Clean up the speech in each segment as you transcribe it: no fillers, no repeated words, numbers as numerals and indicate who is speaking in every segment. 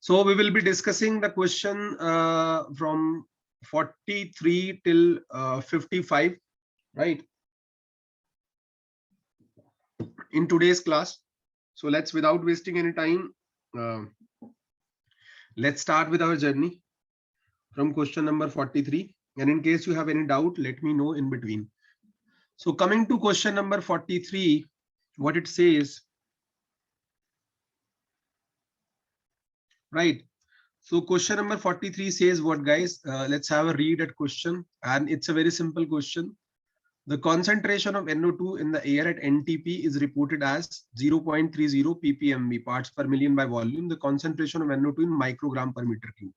Speaker 1: So we will be discussing the question from 43 till 55, right? In today's class. So let's, without wasting any time, let's start with our journey from question number 43. And in case you have any doubt, let me know in between. So coming to question number 43, what it says, right? So question number 43 says what, guys? Let's have a read at question, and it's a very simple question. The concentration of NO2 in the air at NTP is reported as 0.30 ppmv parts per million by volume. The concentration of NO2 in microgram per meter cube.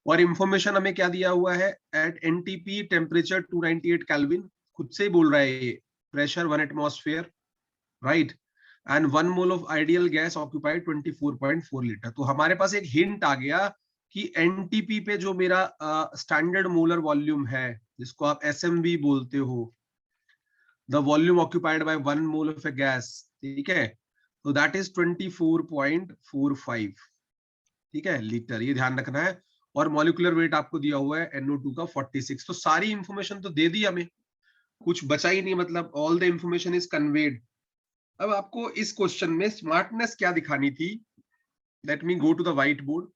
Speaker 1: और information हमें क्या दिया हुआ है? At NTP temperature 298 kelvin, खुद से ही बोल रहा है ये, pressure 1 atmosphere, right, and 1 mole of ideal gas occupied 24.4 litre. तो हमारे पास एक हिंट आ गया कि एनटीपी पे जो मेरा स्टैंडर्ड मोलर वॉल्यूम है, जिसको आप एसएमवी बोलते हो, the volume occupied by 1 mole of A gas, ठीक है, तो दैट इज 24.45, ठीक है, लीटर. ये ध्यान रखना है. और मॉलिक्यूलर वेट आपको दिया हुआ है NO2 का 46. तो सारी इंफॉर्मेशन तो दे दी हमें, कुछ बचा ही नहीं, मतलब all the information is conveyed. अब आपको इस क्वेश्चन में स्मार्टनेस क्या दिखानी थी? Let me go to the white board.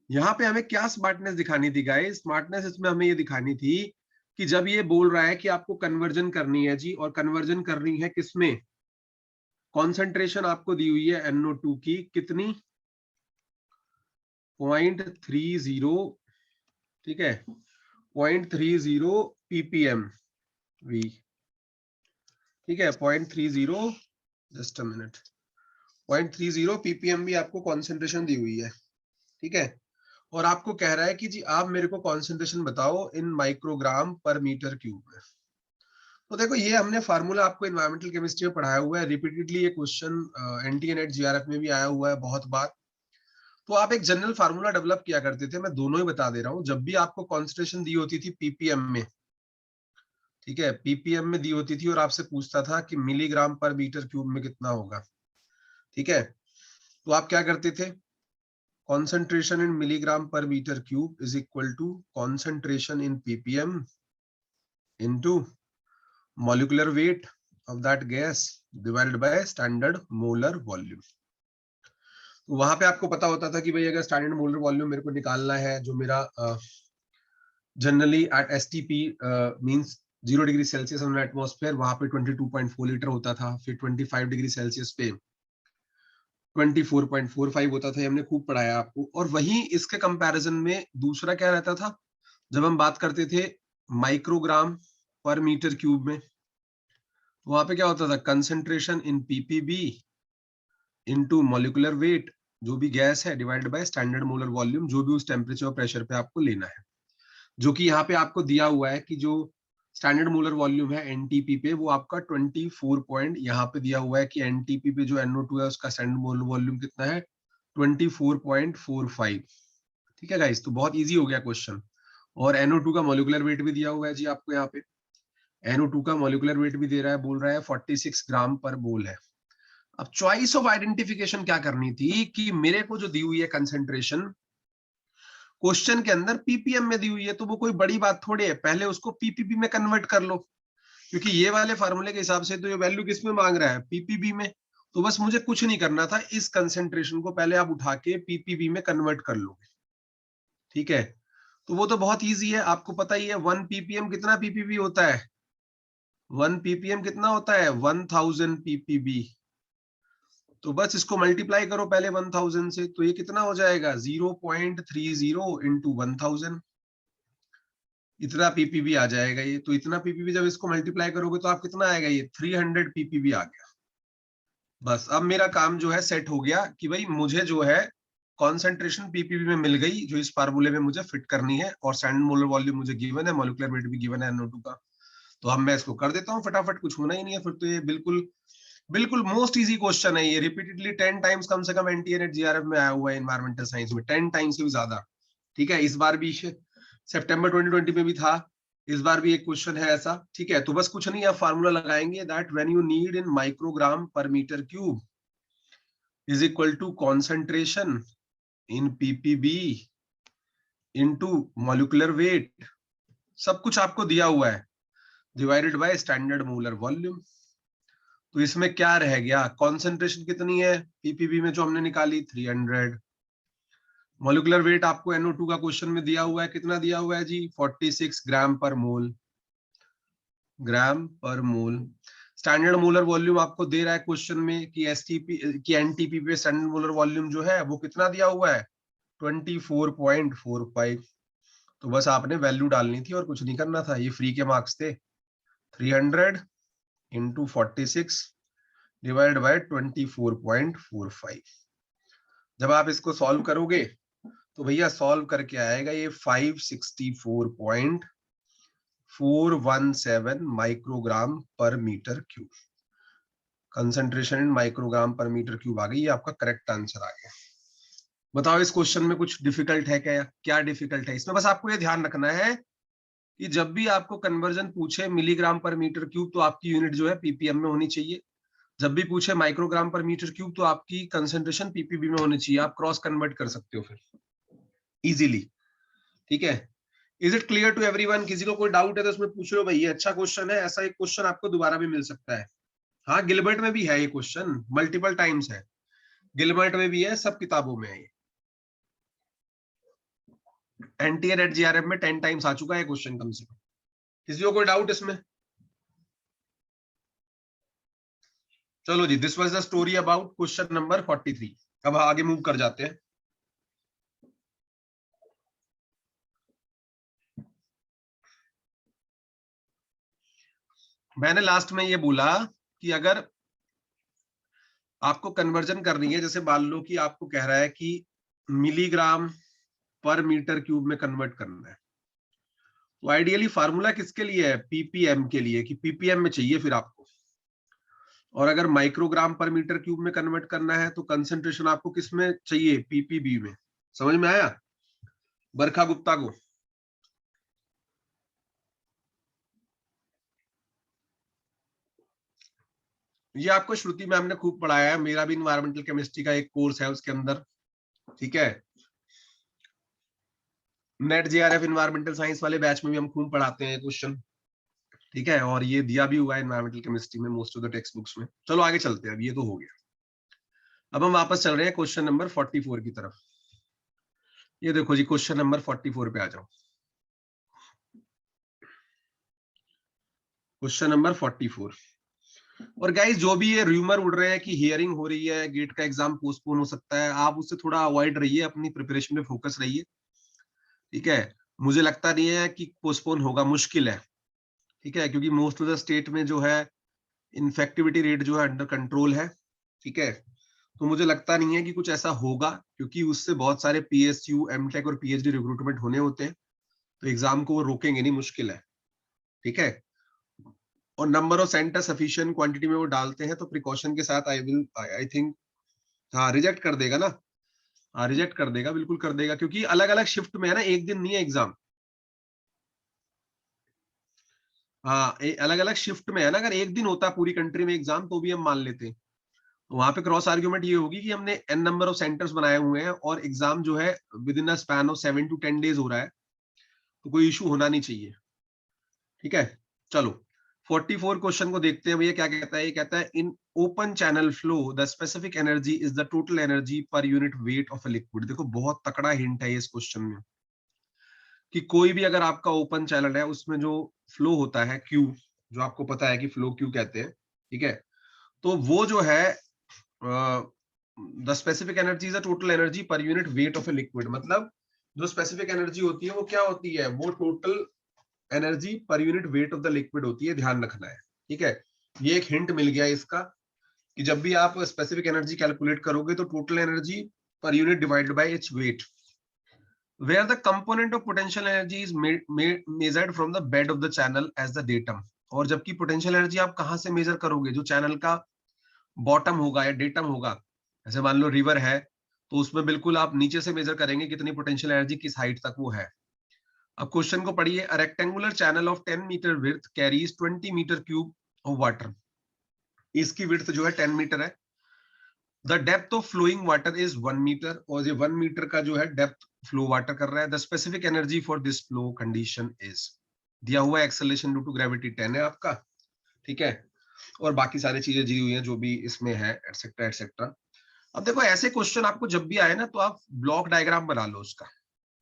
Speaker 1: यहाँ पे हमें क्या स्मार्टनेस दिखानी थी गाइस? स्मार्टनेस इसमें हमें ये दिखानी थी कि जब ये बोल रहा है कि आपको कन्वर्जन करनी है जी, और कन्वर्जन करनी है किसमें? कॉन्सेंट्रेशन आपको दी हुई है NO2 की कितनी? 0.30, ठीक है, 0.30 ppm v, ठीक है, 0.30, जस्ट अ मिनट, 0.30 ppm भी आपको कॉन्सेंट्रेशन दी हुई है, ठीक है. और आपको कह रहा है कि जी आप मेरे को कॉन्सेंट्रेशन बताओ इन माइक्रोग्राम पर मीटर क्यूब में. तो देखो, ये हमने फार्मूला आपको एनवायरमेंटल केमिस्ट्री में पढ़ाया हुआ है, रिपीटेडली ये क्वेश्चन एनटीए नेट जीआरएफ में भी आया हुआ है बहुत बार. तो आप एक जनरल फार्मूला डेवलप किया करते थे, मैं दोनों ही बता दे रहा हूं. जब भी आपको कॉन्सेंट्रेशन दी होती थी पीपीएम में, ठीक है, पीपीएम में दी होती थी और आपसे पूछता था कि मिलीग्राम पर मीटर क्यूब में कितना होगा, ठीक है, तो आप क्या करते थे? concentration in milligram per meter cube is equal to concentration in ppm into molecular weight of that gas divided by standard molar volume. तो वहां पे आपको पता होता था कि भाई अगर स्टैंडर्ड मोलर वॉल्यूम मेरे को निकालना है, जो मेरा generally at STP means 0 degree Celsius on atmosphere, वहां पे 22.4 लीटर होता था. फिर 25 डिग्री सेल्सियस पे 24.45 होता था. हमने खूब पढ़ाया आपको. और वहीं इसके कंपैरिजन में दूसरा क्या रहता था, जब हम बात करते थे माइक्रोग्राम पर मीटर क्यूब में, वहां पे क्या होता था? Concentration in PPB into molecular wait, जो भी गैस है, divided by standard molar volume, जो भी उस टेम्परेचर और प्रेशर पे आपको लेना है. जो कि यहाँ पे आपको दिया हुआ है कि जो स्टैंडर्ड मोलर वॉल्यूम है एनटीपी पे, वो आपका 24 पॉइंट, यहाँ पे दिया हुआ है कि एनटीपी पे जो NO2 है उसका स्टैंडर्ड मोलर वॉल्यूम कितना है? 24.45, ठीक है गाइस. तो बहुत इजी हो गया क्वेश्चन. और NO2 का मॉलिक्यूलर वेट भी दिया हुआ है जी आपको. यहाँ पे NO2 का मॉलिक्यूलर वेट भी दे रहा है, बोल रहा है 46 ग्राम पर मोल है. अब चॉइस ऑफ आइडेंटिफिकेशन क्या करनी थी कि मेरे को जो दी हुई है कंसेंट्रेशन क्वेश्चन के अंदर पीपीएम में दी हुई है, तो वो कोई बड़ी बात थोड़ी है, पहले उसको पीपीबी में कन्वर्ट कर लो, क्योंकि ये वाले फार्मूले के हिसाब से तो ये वैल्यू किस में मांग रहा है? पीपीबी में. तो बस मुझे कुछ नहीं करना था, इस कंसेंट्रेशन को पहले आप उठा के पीपीबी में कन्वर्ट कर लोगे, ठीक है. तो वो तो बहुत इजी है, आपको पता ही है 1 ppm कितना पीपीबी होता है? 1 ppm कितना होता है? 1000 ppb. तो बस इसको मल्टीप्लाई करो पहले 1000 से, तो ये कितना हो जाएगा? 0.30 इंटू 1000, इतना पीपीबी आ जाएगा ये. तो इतना पीपीबी जब इसको मल्टीप्लाई करोगे तो आप कितना आएगा? ये 300 पीपीबी आ गया. बस अब मेरा काम जो है सेट हो गया कि भाई मुझे जो है कॉन्सेंट्रेशन पीपीबी में मिल गई, जो इस फार्मूले में मुझे फिट करनी है, और स्टैंडर्ड मोलर वॉल्यूम मुझे गिवन है, मॉलिक्यूलर वेट भी गिवन है NO2 का. तो अब मैं इसको कर देता हूँ फटाफट, कुछ होना ही नहीं है फिर तो. ये बिल्कुल बिल्कुल मोस्ट इजी क्वेश्चन है ये. रिपीटेडली 10 टाइम्स कम से कम एनटीए नेट जीआरएफ में आया हुआ है एनवायरमेंटल साइंस में, 10 टाइम्स से भी ज्यादा, ठीक है. इस बार भी सितंबर 2020 में भी था, इस बार भी एक क्वेश्चन है ऐसा, ठीक है. तो बस कुछ नहीं, आप फार्मूला लगाएंगे that when you need in microgram per metre cube is equal to concentration in PPB into molecular weight, सब कुछ आपको दिया हुआ है, divided by standard molar volume. तो इसमें क्या रह गया, कॉन्सेंट्रेशन कितनी है पीपीबी में जो हमने निकाली 300, मॉलिक्यूलर वेट आपको NO2 का क्वेश्चन में दिया हुआ है, कितना दिया हुआ है जी 46 ग्राम पर मोल, ग्राम पर मोल। स्टैंडर्ड मोलर वॉल्यूम आपको दे रहा है क्वेश्चन में कि एसटीपी की एनटीपी पे स्टैंडर्ड मोलर वॉल्यूम जो है वो कितना दिया हुआ है 24.45। तो बस आपने वैल्यू डालनी थी और कुछ नहीं करना था, ये फ्री के मार्क्स थे। 300 इंटू 46 डिवाइड बाय 24.45। जब आप इसको सॉल्व करोगे तो भैया सॉल्व करके आएगा ये 564.417 microgram per metre cube. Concentration in microgram per metre cube आ गई, ये आपका करेक्ट आंसर आ गया। बताओ इस क्वेश्चन में कुछ डिफिकल्ट है क्या, क्या डिफिकल्ट है इसमें? बस आपको ये ध्यान रखना है कि जब भी आपको कन्वर्जन पूछे मिलीग्राम पर मीटर क्यूब तो आपकी यूनिट जो है पीपीएम में होनी चाहिए, जब भी पूछे माइक्रोग्राम पर मीटर क्यूब तो आपकी कंसंट्रेशन पीपीबी में होनी चाहिए। आप क्रॉस कन्वर्ट कर सकते हो फिर इजीली, ठीक है। Is it clear to everyone? किसी को कोई डाउट है तो उसमें पूछ लो भाई, ये अच्छा क्वेश्चन है, ऐसा एक क्वेश्चन आपको दोबारा भी मिल सकता है। हाँ गिलबर्ट में भी है ये क्वेश्चन, मल्टीपल टाइम्स है, गिलबर्ट में भी है, सब किताबों में है ये। एनटीए नेट जीआरएफ में 10 टाइम्स आ चुका है क्वेश्चन कम से कम। किसी को कोई डाउट इसमें? चलो जी, this was the story about question number 43। अब आगे मूव कर जाते हैं। मैंने लास्ट में ये बोला कि अगर आपको कन्वर्जन करनी है, जैसे मान लो कि आपको कह रहा है कि मिलीग्राम पर मीटर क्यूब में कन्वर्ट करना है, तो आइडियली फार्मूला किसके लिए है, पीपीएम के लिए, कि पीपीएम में चाहिए फिर आपको। और अगर माइक्रोग्राम पर मीटर क्यूब में कन्वर्ट करना है तो कंसंट्रेशन आपको किस में चाहिए, पीपीबी में। समझ में आया बरखा गुप्ता को? ये आपको श्रुति मैम ने खूब पढ़ाया है, मेरा भी इन्वायरमेंटल केमिस्ट्री का एक कोर्स है उसके अंदर, ठीक है। नेट जेआरएफ इन्वायरमेंटल साइंस वाले बैच में भी हम खूब पढ़ाते हैं क्वेश्चन, ठीक है। और ये दिया भी हुआ है इन्वायरमेंटल केमिस्ट्री में most of the text books में। चलो आगे चलते हैं, अब ये तो हो गया। अब हम वापस चल रहे हैं क्वेश्चन नंबर 44 की तरफ। ये देखो जी, क्वेश्चन नंबर 44 पे आ जाओ। Question number 44। और गाइस जो भी ये रूमर उड़ रहे हैं कि हियरिंग हो रही है, गेट का एग्जाम पोस्टपोन हो सकता है, आप उससे थोड़ा अवॉइड रहिए, अपनी प्रिपरेशन में फोकस रहिए, ठीक है। मुझे लगता नहीं है कि पोस्टपोन होगा, मुश्किल है, ठीक है, क्योंकि मोस्ट ऑफ द स्टेट में जो है इन्फेक्टिविटी रेट जो है अंडर कंट्रोल है, ठीक है। तो मुझे लगता नहीं है कि कुछ ऐसा होगा, क्योंकि उससे बहुत सारे पीएसयू, एमटेक और पीएचडी रिक्रूटमेंट होने होते हैं, तो एग्जाम को वो रोकेंगे नहीं, मुश्किल है, ठीक है। और number of centre sufficient quantity में वो डालते हैं, तो प्रिकॉशन के साथ आई थिंक हाँ रिजेक्ट कर देगा ना, हाँ रिजेक्ट कर देगा, बिल्कुल कर देगा, क्योंकि अलग अलग शिफ्ट में है ना, एक दिन नहीं है एग्जाम। हाँ अलग अलग शिफ्ट में है ना, अगर एक दिन होता पूरी कंट्री में एग्जाम तो भी हम मान लेते। तो वहां पे क्रॉस आर्ग्यूमेंट ये होगी कि हमने एन नंबर ऑफ सेंटर्स बनाए हुए हैं और एग्जाम जो है with in a span of 7 to 10 days हो रहा है, तो कोई इशू होना नहीं चाहिए, ठीक है। चलो 44 क्वेश्चन को देखते हैं भैया क्या कहता है। ये कहता है in open channel flow the specific energy is the total energy per unit weight of a liquid. देखो बहुत तकड़ा हिंट है इस क्वेश्चन में, कि कोई भी अगर आपका ओपन चैनल है उसमें जो फ्लो होता है क्यू, जो आपको पता है कि फ्लो क्यू कहते हैं, ठीक है। तो वो जो है the specific energy is a total energy per unit weight of a liquid, मतलब जो स्पेसिफिक एनर्जी होती है वो क्या होती है, वो total energy per unit weight of the liquid होती है, ध्यान रखना है, ठीक है। ये एक हिंट मिल गया इसका, कि जब भी आप स्पेसिफिक एनर्जी कैलकुलेट करोगे तो total energy per unit divided by its wait, where the component of potential energy is measured from the bed of the channel as the datum। और जबकि पोटेंशियल एनर्जी आप कहां से मेजर करोगे, जो channel का बॉटम होगा या डेटम होगा, जैसे मान लो रिवर है तो उसमें बिल्कुल आप नीचे से मेजर करेंगे कितनी पोटेंशियल एनर्जी किस हाइट तक वो है। अब क्वेश्चन को पढ़िए, a rectangular channel of 10 metre width carries 20 metre cube of water. इसकी विड्थ जो है 10 मीटर है, the depth of flowing water is 1 metre, और ये 1 मीटर का जो है डेप्थ फ्लो वाटर कर रहा है। The specific energy for this flow condition is, दिया हुआ एक्सेलरेशन ड्यू टू ग्रेविटी 10 है आपका, ठीक है, और बाकी सारी चीजें दी हुई हैं जो भी इसमें है, एटसेट्रा एटसेट्रा। अब देखो ऐसे क्वेश्चन आपको जब भी आए ना तो आप ब्लॉक डायग्राम बना लो उसका,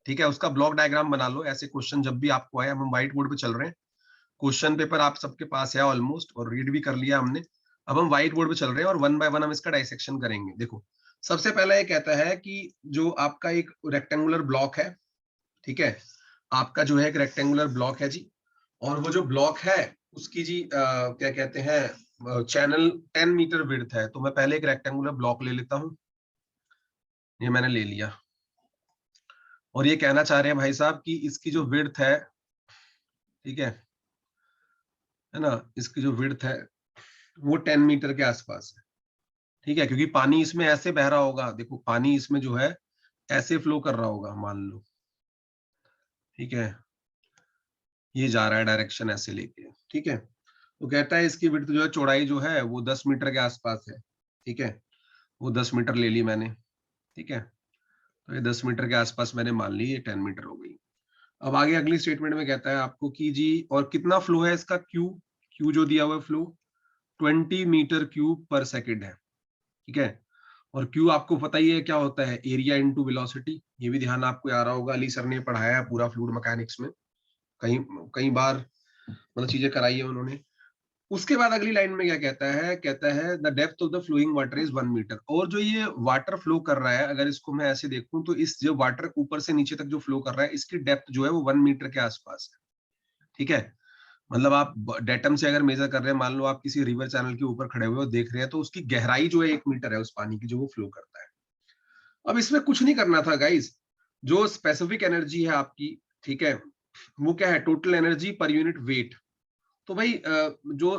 Speaker 1: ठीक है, उसका ब्लॉक डायग्राम बना लो। ऐसे क्वेश्चन जब भी आपको आए, हम व्हाइट बोर्ड पे चल रहे हैं, क्वेश्चन पेपर आप सबके पास है ऑलमोस्ट, और रीड भी कर लिया हमने। अब हम व्हाइट बोर्ड पे चल रहे हैं और वन बाय वन हम इसका डाइसेक्शन करेंगे। देखो सबसे पहला ये कहता है कि जो आपका एक रेक्टेंगुलर ब्लॉक है, ठीक है, आपका जो है एक रेक्टेंगुलर ब्लॉक है जी, और वो जो ब्लॉक है उसकी जी क्या कहते हैं, चैनल 10 मीटर विड्थ है। तो मैं पहले एक रेक्टेंगुलर ब्लॉक ले लेता हूं, ये मैंने ले लिया, और ये कहना चाह रहे हैं भाई साहब कि इसकी जो विड्थ है, ठीक है ना, इसकी जो विड्थ है वो 10 मीटर के आसपास है, ठीक है, क्योंकि पानी इसमें ऐसे बह रहा होगा, देखो पानी इसमें जो है ऐसे फ्लो कर रहा होगा मान लो, ठीक है, ये जा रहा है डायरेक्शन ऐसे लेके, ठीक है। तो कहता है इसकी विड्थ जो है, चौड़ाई जो है वो 10 मीटर के आसपास है, ठीक है, वो 10 मीटर ले ली मैंने, ठीक है, तो ये 10 मीटर के आसपास मैंने मान ली, ये 10 मीटर हो गई। अब आगे अगली स्टेटमेंट में कहता है आपको कि जी और कितना फ्लो है इसका, क्यू, क्यू जो दिया हुआ है फ्लो 20 मीटर क्यूब पर सेकेंड है, ठीक है, और क्यू आपको पता ही है क्या होता है, एरिया इनटू वेलोसिटी। ये भी ध्यान आपको आ रहा होगा, अली सर ने पढ़ाया है पूरा फ्लूइड मैकेनिक्स में, कई कई बार मतलब चीजें कराई है उन्होंने। उसके बाद अगली लाइन में क्या कहता है, कहता है the depth of the flowing water is 1 metre. और जो ये वाटर फ्लो कर रहा है, अगर इसको मैं ऐसे देखूं तो इस जो वाटर ऊपर से नीचे तक जो फ्लो कर रहा है, इसकी डेप्थ जो है वो 1 मीटर के आसपास है, ठीक है। मतलब आप डेटम से अगर मेजर कर रहे हैं, मान लो आप किसी रिवर चैनल के ऊपर खड़े हुए हो देख रहे हैं, तो उसकी गहराई जो है 1 मीटर है उस पानी की जो वो फ्लो करता है। अब इसमें कुछ नहीं करना था गाइस, जो स्पेसिफिक एनर्जी है आपकी, ठीक है, वो क्या है, total energy per unit weight. तो भाई जो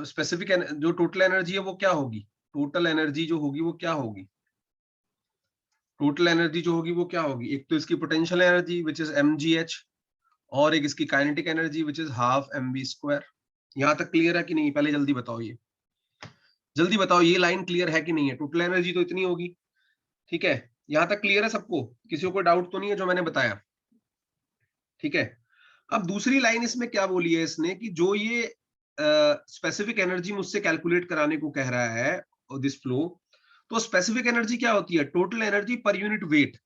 Speaker 1: स्पेसिफिक जो टोटल एनर्जी है वो क्या होगी, टोटल एनर्जी जो होगी वो क्या होगी, टोटल एनर्जी जो होगी वो क्या होगी, एक तो इसकी potential energy which is mgh, और एक इसकी kinetic energy which is half mv²। यहां तक क्लियर है कि नहीं, पहले जल्दी बताओ, ये जल्दी बताओ, ये लाइन क्लियर है कि नहीं है, टोटल एनर्जी तो इतनी होगी, ठीक है, यहां तक क्लियर है सबको, किसी को कोई डाउट तो नहीं है जो मैंने बताया, ठीक है। अब दूसरी लाइन इसमें क्या बोली है इसने कि जो ये स्पेसिफिक एनर्जी मुझसे कैलकुलेट कराने को कह रहा है दिस फ्लो, तो स्पेसिफिक एनर्जी क्या होती है, total energy per unit weight.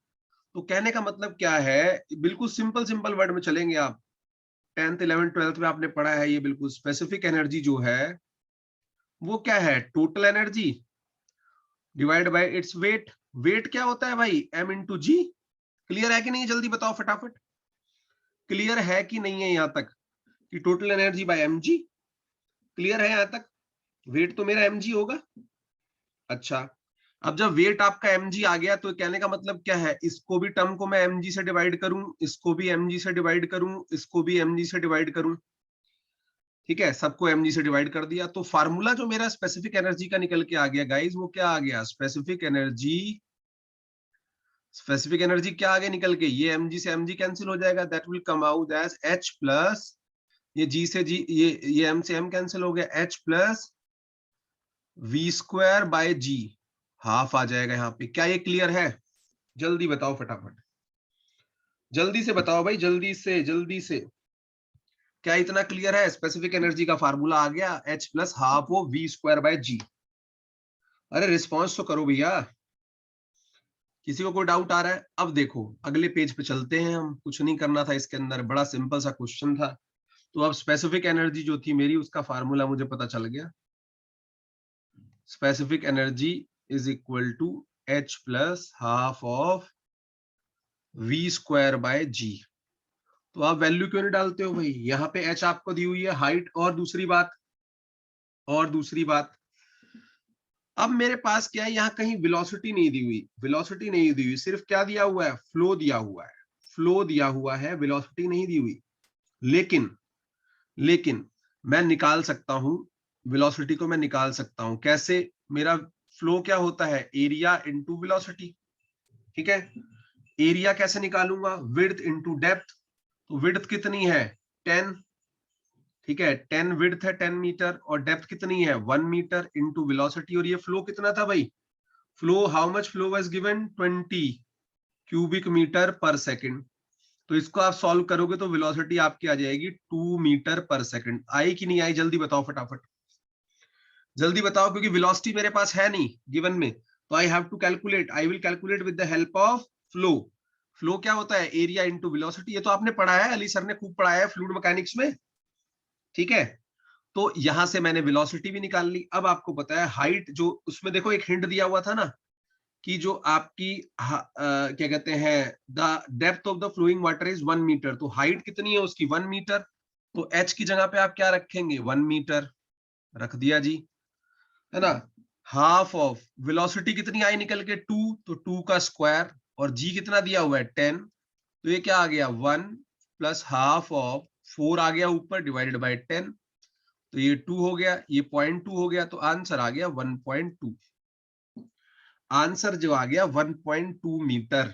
Speaker 1: तो कहने का मतलब क्या है, बिल्कुल सिंपल सिंपल वर्ड में चलेंगे आप, 10th 11th 12th में आपने पढ़ा है ये, बिल्कुल स्पेसिफिक एनर्जी जो है वो क्या है, total energy divide by its weight. Weight क्या होता है भाई, m इंटू जी। क्लियर है कि नहीं, जल्दी बताओ फटाफट, क्लियर है कि नहीं है यहां तक कि total energy by mg, clear है यहां तक, वेट तो मेरा mg होगा। अच्छा, अब जब वेट आपका mg आ गया तो कहने का मतलब क्या है, इसको भी टर्म को मैं mg से डिवाइड करूं, इसको भी mg से डिवाइड करूं, इसको भी mg से डिवाइड करूं, ठीक है, सबको mg से डिवाइड कर दिया। तो फार्मूला जो मेरा स्पेसिफिक एनर्जी का निकल के आ गया गाइस, वो क्या आ गया, स्पेसिफिक एनर्जी, स्पेसिफिक एनर्जी क्या आगे निकल के, ये mg से mg कैंसिल हो जाएगा, that will come out as h plus, ये g से g, ये m से m कैंसिल हो गया, h plus v² by g, half आ जाएगा यहाँ पे। क्या ये क्लियर है, जल्दी बताओ फटाफट, जल्दी से बताओ भाई, जल्दी से जल्दी से, क्या इतना क्लियर है, स्पेसिफिक एनर्जी का फार्मूला आ गया h प्लस हाफ वो v² बाय g। अरे रिस्पॉन्स तो करो भैया, किसी को कोई डाउट आ रहा है। अब देखो अगले पेज पे चलते हैं हम, कुछ नहीं करना था इसके अंदर, बड़ा सिंपल सा क्वेश्चन था। तो अब स्पेसिफिक एनर्जी जो थी मेरी, उसका फार्मूला मुझे पता चल गया, specific energy is equal to h plus half of v² by g। तो आप वैल्यू क्यों नहीं डालते हो भाई, यहाँ पे h आपको दी हुई है हाइट, और दूसरी बात, और दूसरी बात, अब मेरे पास क्या है, यहाँ कहीं वेलोसिटी नहीं दी हुई, वेलोसिटी नहीं दी हुई, सिर्फ क्या दिया हुआ है, फ्लो दिया हुआ है, फ्लो दिया हुआ है, वेलोसिटी नहीं दी हुई। लेकिन लेकिन मैं निकाल सकता हूं, वेलोसिटी को मैं निकाल सकता हूं कैसे, मेरा फ्लो क्या होता है, एरिया इनटू वेलोसिटी, ठीक है। एरिया कैसे निकालूंगा, विड्थ इनटू डेप्थ। तो विड्थ कितनी है 10, ठीक है, 10 विड्थ है 10 मीटर, और डेप्थ कितनी है 1 मीटर इनटू वेलोसिटी, और ये फ्लो कितना था भाई flow, how much flow was given, 20 cubic metre per second. तो इसको आप सॉल्व करोगे तो वेलोसिटी आपकी आ जाएगी 2 मीटर पर सेकंड। आई कि नहीं आई, जल्दी बताओ फटाफट, जल्दी बताओ, क्योंकि वेलोसिटी मेरे पास है नहीं गिवन में, तो I have to calculate, I will calculate with the help of flow. Flow क्या होता है, एरिया इनटू वेलोसिटी। ये तो आपने पढ़ा है, अली सर ने खूब पढ़ाया है फ्लूइड मैकेनिक्स में, ठीक है। तो यहां से मैंने वेलोसिटी भी निकाल ली। अब आपको पता है हाइट, जो उसमें देखो एक हिंट दिया हुआ था ना, कि जो आपकी क्या कहते हैं, the depth of the flowing water is 1 metre, तो हाइट कितनी है उसकी 1 मीटर। तो एच की जगह पे आप क्या रखेंगे, 1 मीटर रख दिया जी, है ना। हाफ ऑफ वेलोसिटी कितनी आई निकल के 2, तो 2 का स्क्वायर, और जी कितना दिया हुआ है 10, तो ये क्या आ गया 1 प्लस हाफ ऑफ 4 आ गया ऊपर डिवाइडेड बाय 10, तो ये 2 हो गया, ये 0.2 हो गया, तो आंसर आ गया 1.2। आंसर जो आ गया 1.2 मीटर।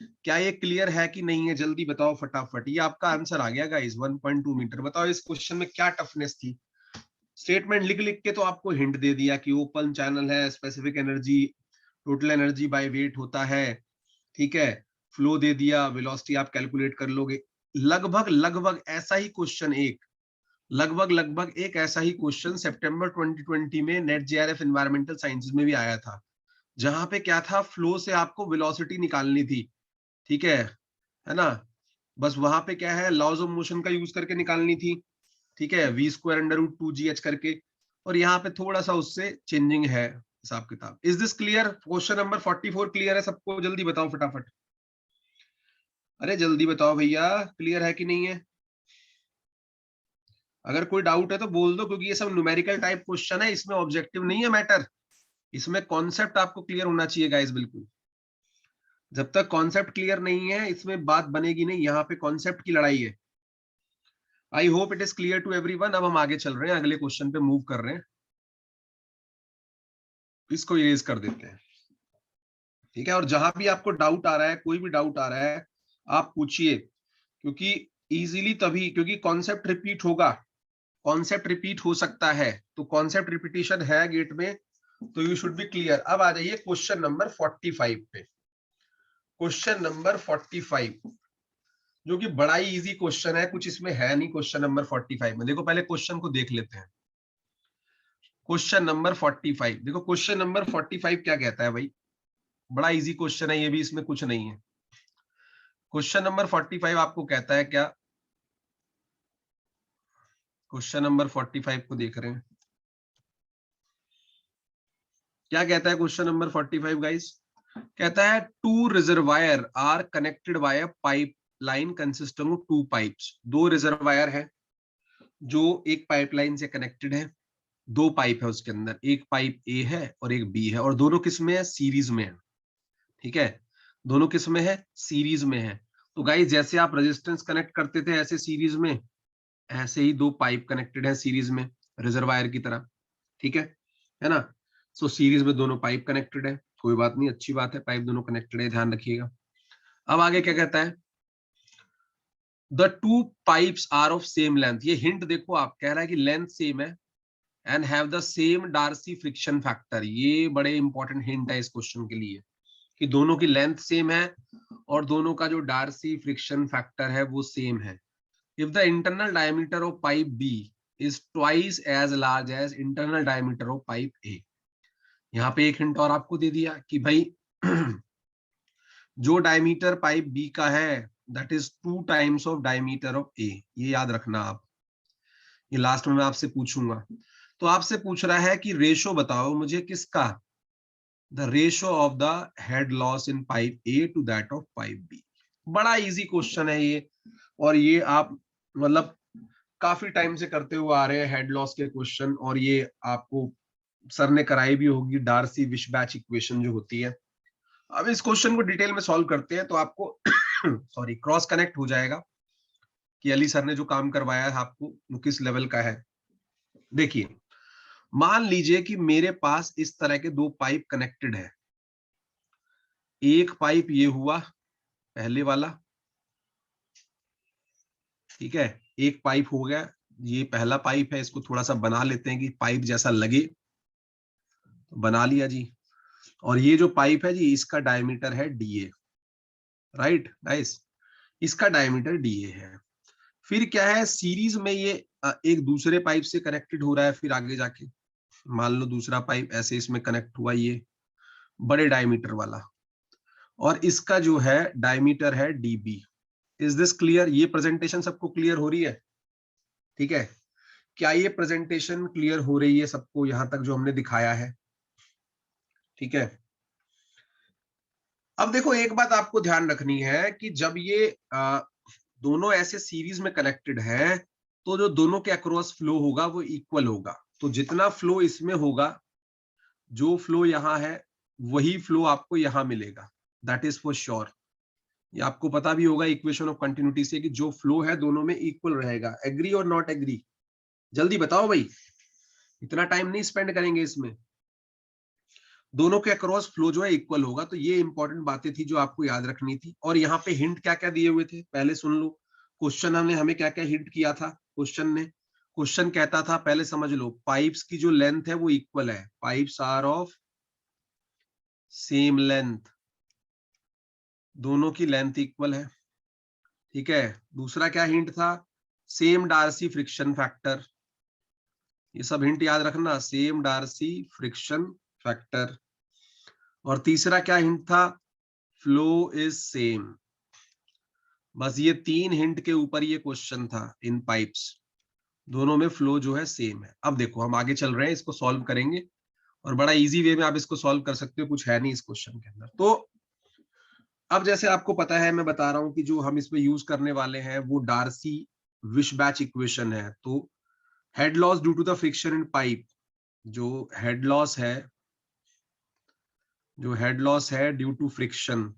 Speaker 1: क्या ये क्लियर है कि नहीं है, जल्दी बताओ फटाफट। ये आपका आंसर आ गया गाइस 1.2 मीटर। बताओ इस क्वेश्चन में क्या टफनेस थी। स्टेटमेंट लिख लिख के तो आपको हिंट दे दिया कि ओपन चैनल है, specific energy total energy by weight होता है, ठीक है। फ्लो दे दिया, वेलोसिटी आप कैलकुलेट कर लोगे। लगभग लगभग ऐसा ही क्वेश्चन एक, लगभग एक ऐसा ही क्वेश्चन सितंबर 2020 में नेट जेआरएफ एनवायरमेंटल साइंसेज में भी आया था, जहां पे क्या था, फ्लो से आपको वेलोसिटी निकालनी थी, ठीक है ना। बस वहां पे क्या है, लॉज ऑफ मोशन का यूज करके निकालनी थी, ठीक है, V square under root 2 GH करके। और यहाँ पे थोड़ा सा उससे चेंजिंग है हिसाब किताब। Is this clear, question number 44 clear है सबको, जल्दी बताओ फटाफट, अरे जल्दी बताओ भैया, क्लियर है कि नहीं है। अगर कोई डाउट है तो बोल दो, क्योंकि ये सब न्यूमेरिकल टाइप क्वेश्चन है, इसमें ऑब्जेक्टिव नहीं है मैटर, इसमें कॉन्सेप्ट आपको क्लियर होना चाहिए गाइस बिल्कुल। जब तक कॉन्सेप्ट क्लियर नहीं है इसमें बात बनेगी नहीं, यहाँ पे कॉन्सेप्ट की लड़ाई है। I hope it is clear to everyone. अब हम आगे चल रहे हैं, अगले क्वेश्चन पे मूव कर रहे हैं, इसको इरेज कर देते हैं, ठीक है। और जहां भी आपको डाउट आ रहा है, कोई भी डाउट आ रहा है, आप पूछिए, क्योंकि इजीली तभी, क्योंकि कॉन्सेप्ट रिपीट होगा, कॉन्सेप्ट रिपीट हो सकता है, तो कॉन्सेप्ट रिपीटिशन है गेट में, तो यू शुड बी क्लियर। अब आ जाइए क्वेश्चन नंबर 45 पे। क्वेश्चन नंबर 45 जो कि बड़ा ही इजी क्वेश्चन है, कुछ इसमें है नहीं क्वेश्चन नंबर 45 में। देखो पहले क्वेश्चन को देख लेते हैं। क्वेश्चन नंबर 45, देखो क्वेश्चन नंबर 45 क्या कहता है भाई, बड़ा इजी क्वेश्चन है ये भी, इसमें कुछ नहीं है। क्वेश्चन नंबर 45 आपको कहता है क्या, क्वेश्चन नंबर 45 को देख रहे हैं, क्या कहता है क्वेश्चन नंबर 45 गाइस। कहता है two reservoir are connected by a pipe line consisting of 2 pipes. दो रिजर्वायर है जो एक पाइपलाइन से कनेक्टेड है, 2 पाइप है उसके अंदर, एक पाइप ए है और एक बी है, और दोनों किस में है, सीरीज में है, ठीक है। दोनों किस में है, सीरीज में है। तो गाइस जैसे आप रेजिस्टेंस कनेक्ट करते थे ऐसे सीरीज में, ऐसे ही 2 पाइप कनेक्टेड है सीरीज में रिजर्वायर की तरह, ठीक है ना। सो सीरीज में दोनों पाइप कनेक्टेड है, कोई बात नहीं, अच्छी बात है, पाइप दोनों कनेक्टेड है, ध्यान रखिएगा। अब आगे क्या कहता है, the two pipes are of same length. ये हिंट देखो, आप कह रहा है कि लेंथ सेम है and have the same Darcy friction factor. ये बड़े इंपॉर्टेंट हिंट है इस क्वेश्चन के लिए, कि दोनों की लेंथ सेम है और दोनों का जो डार्सी फ्रिक्शन फैक्टर है वो सेम है। If the internal diameter of pipe B is twice as large as internal diameter of pipe A. यहाँ पे एक हिंट और आपको दे दिया कि भाई जो डायमीटर पाइप बी का है that is 2 times of diameter of A. ये याद रखना आप, ये लास्ट में मैं आपसे पूछूंगा। तो आपसे पूछ रहा है कि रेशो बताओ मुझे किसका, the ratio of the head loss in pipe A to that of pipe B. बड़ा इजी क्वेश्चन है ये, और ये आप मतलब काफी टाइम से करते हुए आ रहे हैं हेड लॉस के क्वेश्चन, और ये आपको सर ने कराई भी होगी, डार्सी विशबैच इक्वेशन जो होती है। अब इस क्वेश्चन को डिटेल में सॉल्व करते हैं तो आपको सॉरी क्रॉस कनेक्ट हो जाएगा कि अली सर ने जो काम करवाया है आपको वो किस लेवल का है। देखिए मान लीजिए कि मेरे पास इस तरह के 2 पाइप कनेक्टेड है, एक पाइप ये हुआ पहले वाला, ठीक है, एक पाइप हो गया, ये पहला पाइप है, इसको थोड़ा सा बना लेते हैं कि पाइप जैसा लगे, तो बना लिया जी। और ये जो पाइप है जी, इसका डायमीटर है DA, राइट गाइस, इसका डायमीटर DA है। फिर क्या है, सीरीज में ये एक दूसरे पाइप से कनेक्टेड हो रहा है। फिर आगे जाके मान लो दूसरा पाइप ऐसे इसमें कनेक्ट हुआ, ये बड़े डायमीटर वाला, और इसका जो है डायमीटर है DB। Is this clear? ये प्रेजेंटेशन सबको क्लियर हो रही है? ठीक है, क्या ये प्रेजेंटेशन क्लियर हो रही है सबको यहां तक जो हमने दिखाया है? ठीक है, अब देखो एक बात आपको ध्यान रखनी है कि जब ये दोनों ऐसे सीरीज में कनेक्टेड है, तो जो दोनों के अक्रॉस फ्लो होगा वो इक्वल होगा। तो जितना फ्लो इसमें होगा, जो फ्लो यहाँ है वही फ्लो आपको यहाँ मिलेगा, दैट इज फॉर श्योर। ये आपको पता भी होगा इक्वेशन ऑफ कंटिन्यूटी से कि जो फ्लो है दोनों में इक्वल रहेगा। एग्री और नॉट एग्री? जल्दी बताओ भाई, इतना टाइम नहीं स्पेंड करेंगे इसमें। दोनों के अक्रॉस फ्लो जो है इक्वल होगा। तो ये इंपॉर्टेंट बातें थी जो आपको याद रखनी थी। और यहाँ पे हिंट क्या क्या दिए हुए थे पहले सुन लो। क्वेश्चन हमने हमें क्या क्या हिंट किया था क्वेश्चन कहता था, पहले समझ लो, पाइप्स की जो लेंथ है वो इक्वल है, pipes are of same length, दोनों की लेंथ इक्वल है। ठीक है, दूसरा क्या हिंट था, सेम डार्सी फ्रिक्शन फैक्टर। ये सब हिंट याद रखना, सेम डार्सी फ्रिक्शन फैक्टर। और तीसरा क्या हिंट था, फ्लो इज सेम। बस ये तीन हिंट के ऊपर ये क्वेश्चन था। इन पाइप्स दोनों में फ्लो जो है सेम है। अब देखो हम आगे चल रहे हैं, इसको सॉल्व करेंगे और बड़ा इजी वे में आप इसको सॉल्व कर सकते हो, कुछ है नहीं इस क्वेश्चन के अंदर। तो अब जैसे आपको पता है, मैं बता रहा हूं कि जो हम इसमें यूज करने वाले हैं वो डार्सी विशबैच इक्वेशन है। तो head loss due to the friction in pipe, जो हेड लॉस है due to friction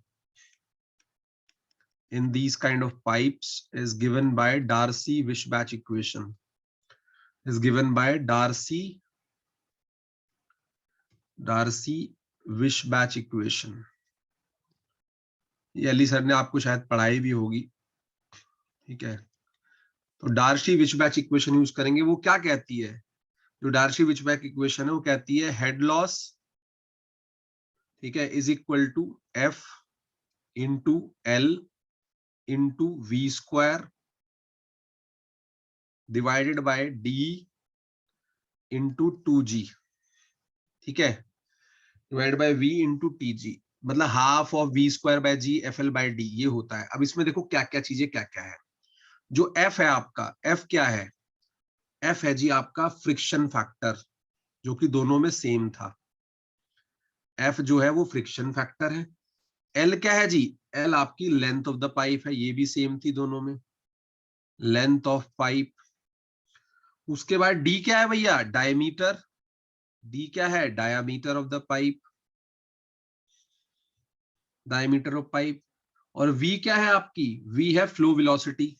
Speaker 1: in these kind of pipes is given by Darcy-Weisbach equation, is given by Darcy-Weisbach equation। ये Ali sir ने आपको शायद पढ़ाई भी होगी। ठीक है, तो डार्सी-विशबैच इक्वेशन यूज करेंगे। वो क्या कहती है, जो डार्सी-विशबैच इक्वेशन है वो कहती है हेड लॉस, ठीक है, is equal to F into L into V square divided by D into 2G। ठीक है, divide by V into TG, मतलब half of V square by G FL by D ये होता है। अब इसमें देखो क्या क्या चीजें क्या क्या है। जो F है आपका, F क्या है, F है जी आपका फ्रिक्शन फैक्टर, जो कि दोनों में सेम था। F जो है वो फ्रिक्शन फैक्टर है। L क्या है जी, L आपकी लेंथ ऑफ द पाइप है, ये भी सेम थी दोनों में, लेंथ ऑफ पाइप। उसके बाद D क्या है भैया, डायमीटर। D क्या है, diameter of the pipe, diameter of pipe. और V क्या है आपकी, V है फ्लो वेलोसिटी,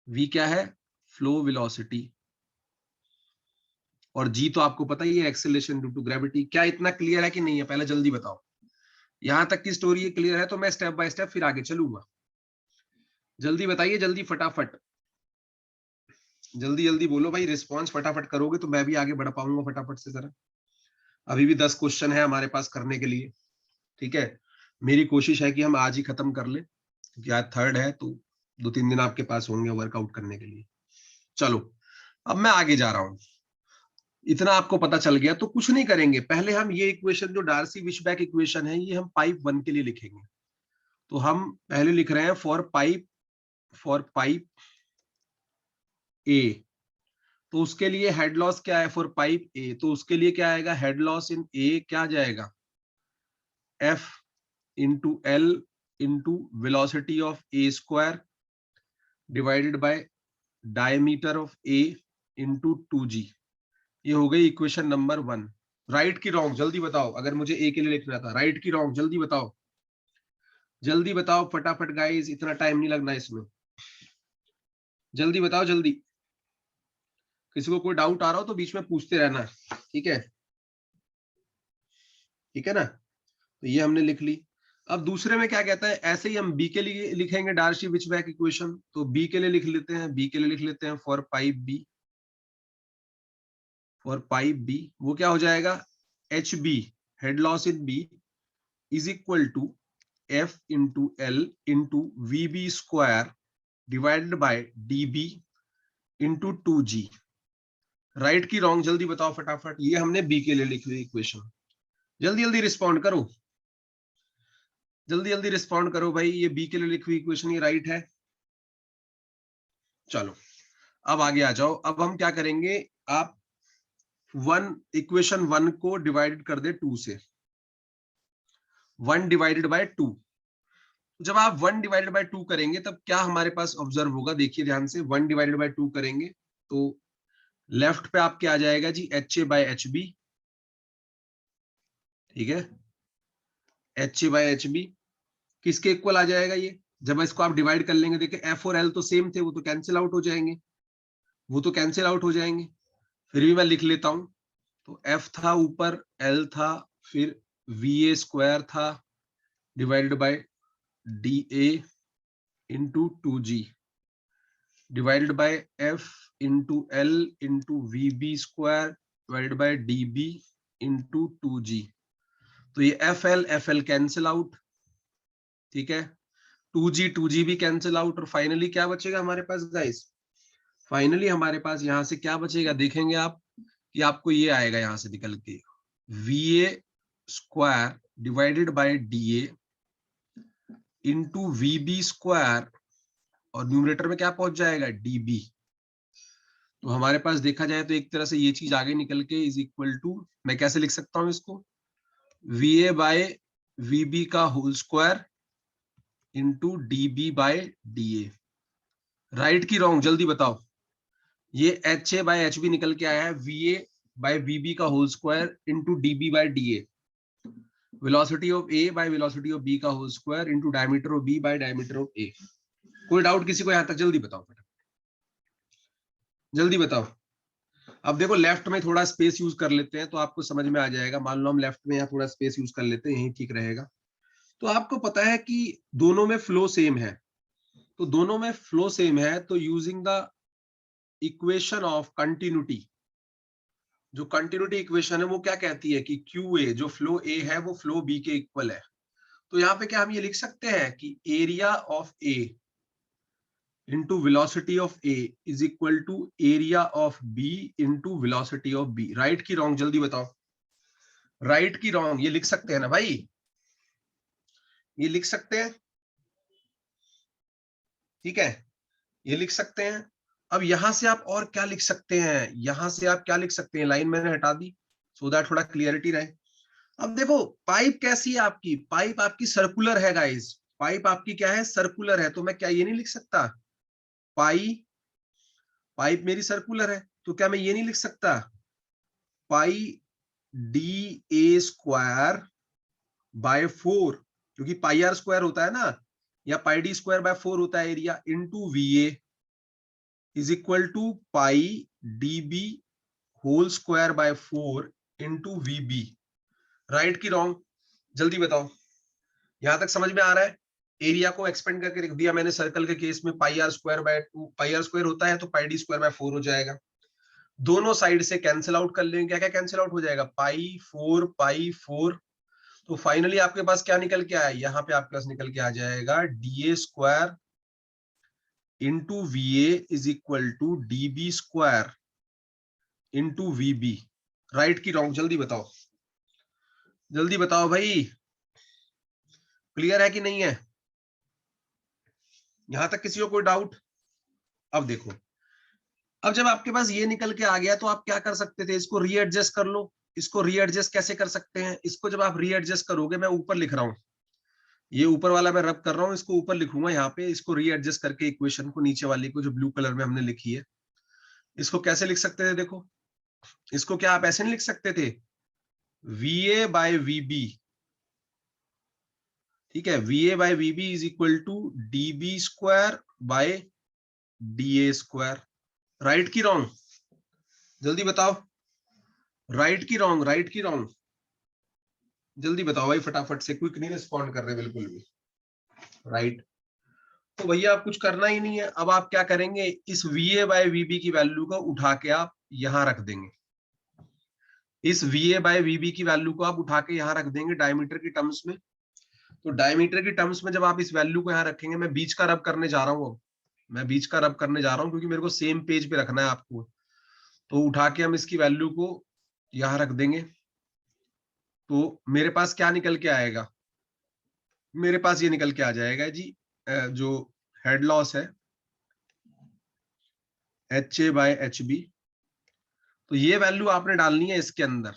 Speaker 1: V क्या है, फ्लो वेलोसिटी। और G तो आपको पता ही है, एक्सेलरेशन ड्यू टू ग्रेविटी। क्या इतना क्लियर है कि नहीं है, पहले जल्दी बताओ। यहां तक की स्टोरी क्लियर है तो मैं स्टेप बाय स्टेप फिर आगे चलूंगा। जल्दी बताइए, जल्दी फटाफट, जल्दी जल्दी बोलो भाई, रिस्पॉन्स फटाफट करोगे तो मैं भी आगे बढ़ पाऊंगा फटाफट से। जरा अभी भी 10 क्वेश्चन है हमारे पास करने के लिए। ठीक है, मेरी कोशिश है कि हम आज ही खत्म कर ले, क्योंकि आज थर्ड है तो 2-3 दिन आपके पास होंगे वर्कआउट करने के लिए। चलो अब मैं आगे जा रहा हूं। इतना आपको पता चल गया तो कुछ नहीं करेंगे, पहले हम ये इक्वेशन जो डार्सी विशबैक इक्वेशन है ये हम पाइप 1 के लिए लिखेंगे। तो हम पहले लिख रहे हैं फॉर पाइप ए। तो उसके लिए हेड लॉस क्या है फॉर पाइप ए, तो उसके लिए क्या आएगा, हेड लॉस इन ए क्या आ जाएगा, F into L into velocity of A square divided bye diameter of A into 2G। ये हो गई इक्वेशन नंबर 1। राइट की रॉन्ग जल्दी बताओ, अगर मुझे ए के लिए लिखना था, राइट की रॉन्ग जल्दी बताओ, जल्दी बताओ फटाफट गाइस, इतना टाइम नहीं लगना इसमें, जल्दी बताओ जल्दी। किसी को कोई डाउट आ रहा हो तो बीच में पूछते रहना, ठीक है, ठीक है ना। तो ये हमने लिख ली। अब दूसरे में क्या कहता है, ऐसे ही हम बी के लिए लिखेंगे डार्सी विशबैक इक्वेशन। तो बी के लिए लिख लेते हैं, बी के लिए लिख लेते हैं for pipe B, for pipe B वो क्या हो जाएगा, H B, head loss in B is equal to F into L into V B square divided by D B into 2G। Right की रॉन्ग जल्दी बताओ फटाफट। ये हमने बी के लिए लिखी हुई इक्वेशन। जल्दी जल्दी रिस्पॉन्ड करो, जल्दी जल्दी रिस्पॉन्ड करो भाई। ये बी के लिए लिखी हुई इक्वेशन, ये राइट है। चलो अब आगे आ जाओ। अब हम क्या करेंगे, आप इक्वेशन 1 को डिवाइड कर दे 2 से। 1 डिवाइडेड बाय 2। जब आप 1 डिवाइडेड बाय 2 करेंगे तब क्या हमारे पास ऑब्जर्व होगा, देखिए ध्यान से। 1 डिवाइडेड बाय 2 करेंगे तो लेफ्ट पे आपके आ जाएगा जी HA बाय HB, ठीक है। HA बाय HB किसके इक्वल आ जाएगा ये, जब इसको आप डिवाइड कर लेंगे। देखिए F और L तो सेम थे, वो तो कैंसिल आउट हो जाएंगे, वो तो कैंसिल आउट हो जाएंगे। फिर भी मैं लिख लेता हूं। तो F था ऊपर, L था, फिर VA स्क्वायर था divided by DA into 2G divided by F into L into VB square divided bye DB into 2G। तो ये FL कैंसिल आउट, ठीक है। 2G भी कैंसिल आउट, और फाइनली क्या बचेगा हमारे पास गाइस, फाइनली हमारे पास यहां से क्या बचेगा, देखेंगे आप कि आपको ये आएगा यहां से निकल के VA square divided bye DA into VB square, और न्यूमरेटर में क्या पहुंच जाएगा DB। तो हमारे पास देखा जाए तो एक तरह से ये चीज आगे निकल के इज इक्वल टू, मैं कैसे लिख सकता हूं इसको, VA बाय VB का whole square into DB bye DA। Right की रॉन्ग जल्दी बताओ। ये HA बाय HB निकल के आया है VA बाय VB का whole square into DB bye DA। Velocity of A by velocity of B का whole square into diameter of B by diameter of A। कोई डाउट किसी को यहां तक, जल्दी बताओ जल्दी बताओ। अब देखो लेफ्ट में थोड़ा स्पेस यूज कर लेते हैं तो आपको समझ में आ जाएगा। मान लो हम लेफ्ट में यहाँ थोड़ा स्पेस यूज कर लेते हैं, यही ठीक रहेगा। तो आपको पता है कि दोनों में फ्लो सेम है, तो दोनों में फ्लो सेम है तो using the equation of continuity, जो कंटिन्यूटी इक्वेशन है वो क्या कहती है कि QA जो फ्लो A है वो फ्लो B के इक्वल है। तो यहाँ पे क्या हम ये लिख सकते हैं कि area of A into velocity of A is equal to area of B into velocity of B। Right की रॉन्ग जल्दी बताओ। राइट की रॉन्ग ये लिख सकते हैं ना भाई, ये लिख सकते हैं, ठीक है, ये लिख सकते हैं। अब यहां से आप और क्या लिख सकते हैं, यहां से आप क्या लिख सकते हैं, लाइन मैंने हटा दी सो दैट थोड़ा क्लियरिटी रहे। अब देखो पाइप कैसी है आपकी, पाइप आपकी सर्कुलर है गाइस, पाइप आपकी क्या है, सर्कुलर है। तो मैं क्या ये नहीं लिख सकता, पाइप मेरी सर्कुलर है, तो क्या मैं ये नहीं लिख सकता पाई DA स्क्वायर बाय 4, क्योंकि पाई आर स्क्वायर होता है ना, या पाई D स्क्वायर बाय 4 होता है area, into VA is equal to pi DB whole square by 4 into VB। Right की रॉन्ग जल्दी बताओ। यहां तक समझ में आ रहा है। एरिया को एक्सपेंड करके लिख दिया मैंने सर्कल के केस में, pi R square by 2, pi R square होता है तो पाई D स्क्वायर बाय 4 हो जाएगा। दोनों साइड से कैंसिल आउट कर लेंगे, क्या क्या कैंसिल आउट हो जाएगा, पाई 4। तो फाइनली आपके पास क्या निकल के आया, यहाँ पे आपके पास निकल के आ जाएगा DA square into VA is equal to DB square into VB। Right की रॉन्ग जल्दी बताओ, जल्दी बताओ भाई। क्लियर है कि नहीं है, यहां तक किसी को कोई डाउट। अब देखो, अब जब आपके पास ये निकल के आ गया तो आप क्या कर सकते थे, इसको रीएडजस्ट कर लो। इसको रीएडजस्ट कैसे कर सकते हैं, इसको जब आप रीएडजस्ट करोगे, मैं ऊपर लिख रहा हूं, ये ऊपर वाला मैं रब कर रहा हूं, इसको ऊपर लिखूंगा यहाँ पे, इसको रीएडजस्ट करके इक्वेशन को नीचे वाली को जो ब्लू कलर में हमने लिखी है, इसको कैसे लिख सकते थे, देखो इसको क्या आप ऐसे नहीं लिख सकते थे, VA बाय VB, ठीक है, VA by VB is equal to DB square by DA square. Right की रॉन्ग जल्दी बताओ, राइट की रॉन्ग, राइट की रॉन्ग जल्दी बताओ भाई फटाफट से, क्विक नहीं रिस्पॉन्ड कर रहे बिल्कुल भी। राइट, तो भैया आप कुछ करना ही नहीं है। अब आप क्या करेंगे, इस VA बाय VB की वैल्यू को उठा के आप यहां रख देंगे, इस VA बाय VB की वैल्यू को आप उठा के यहाँ रख देंगे डायमीटर की टर्म्स में। तो डायमीटर की टर्म्स में जब आप इस वैल्यू को यहाँ रखेंगे, मैं बीच का रब करने जा रहा हूँ, अब मैं बीच का रब करने जा रहा हूँ क्योंकि मेरे को सेम पेज पे रखना है आपको। तो उठा के हम इसकी वैल्यू को यहाँ रख देंगे, तो मेरे पास क्या निकल के आएगा, मेरे पास ये निकल के आ जाएगा जी, जो हेड लॉस है HA बाय HB। तो ये वैल्यू आपने डालनी है इसके अंदर,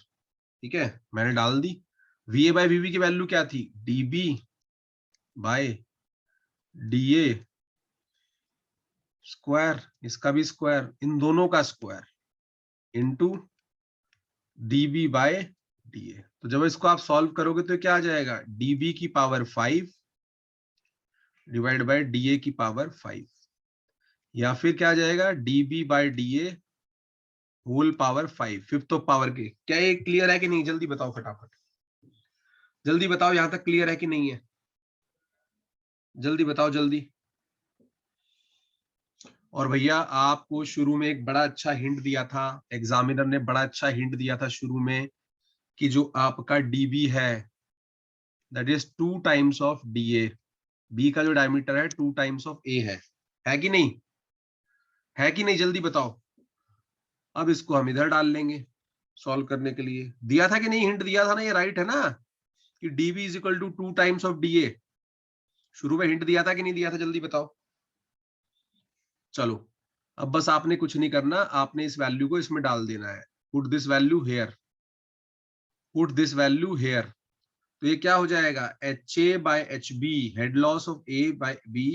Speaker 1: ठीक है, मैंने डाल दी। VA बाय VB की वैल्यू क्या थी, DB बाय DA स्क्वायर, इसका भी स्क्वायर, इन दोनों का square into DB bye DA। तो जब इसको आप सॉल्व करोगे तो क्या आ जाएगा, DB की पावर 5 डिवाइड बाय DA की पावर 5, या फिर क्या आ जाएगा, DB bye DA whole power 5, fifth of power के। क्या ये क्लियर है कि नहीं, जल्दी बताओ फटाफट, जल्दी बताओ, यहां तक क्लियर है कि नहीं है, जल्दी बताओ जल्दी। और भैया आपको शुरू में एक बड़ा अच्छा हिंट दिया था, एग्जामिनर ने बड़ा अच्छा हिंट दिया था शुरू में, कि जो आपका DB है that is 2 times of DA। B का जो डायमीटर है 2 टाइम्स ऑफ A है कि नहीं, है कि नहीं, जल्दी बताओ। अब इसको हम इधर डाल लेंगे सॉल्व करने के लिए। दिया था कि नहीं, हिंट दिया था ना, ये राइट है ना, कि DB is equal to 2 times of DA। शुरू में हिंट दिया था कि नहीं दिया था, जल्दी बताओ। चलो, अब बस आपने कुछ नहीं करना, आपने इस वैल्यू को इसमें डाल देना है। Put this value here, put this value here. तो ये क्या हो जाएगा, HA by HB, head loss of A by B।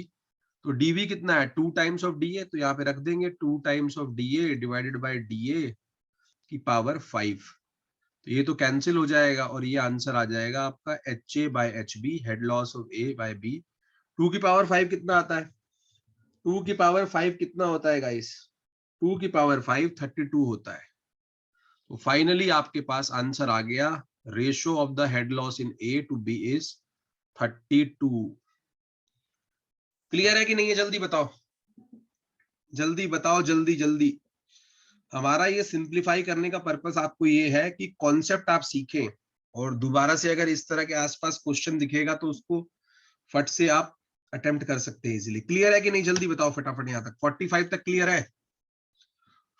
Speaker 1: तो DB कितना है, 2 टाइम्स ऑफ DA, तो यहाँ पे रख देंगे 2 times of DA divided by DA की पावर 5। तो ये तो कैंसिल हो जाएगा और ये आंसर आ जाएगा आपका HA by HB, head loss of A by B। 2 की पावर 5 कितना आता है, 2 की पावर 5 कितना होता है गाइस, 2 की पावर 5 32 होता है। तो फाइनली आपके पास आंसर आ गया, ratio of the head loss in A to B is 32। Clear है कि नहीं है, जल्दी बताओ, जल्दी बताओ, जल्दी जल्दी। हमारा ये सिंप्लीफाई करने का पर्पस आपको ये है कि कॉन्सेप्ट आप सीखें, और दोबारा से अगर इस तरह के आसपास क्वेश्चन दिखेगा तो उसको फट से आप अटेम्प्ट कर सकते हैं इजीली। क्लियर है कि नहीं, जल्दी बताओ फटाफट। यहाँ तक 45 तक क्लियर है,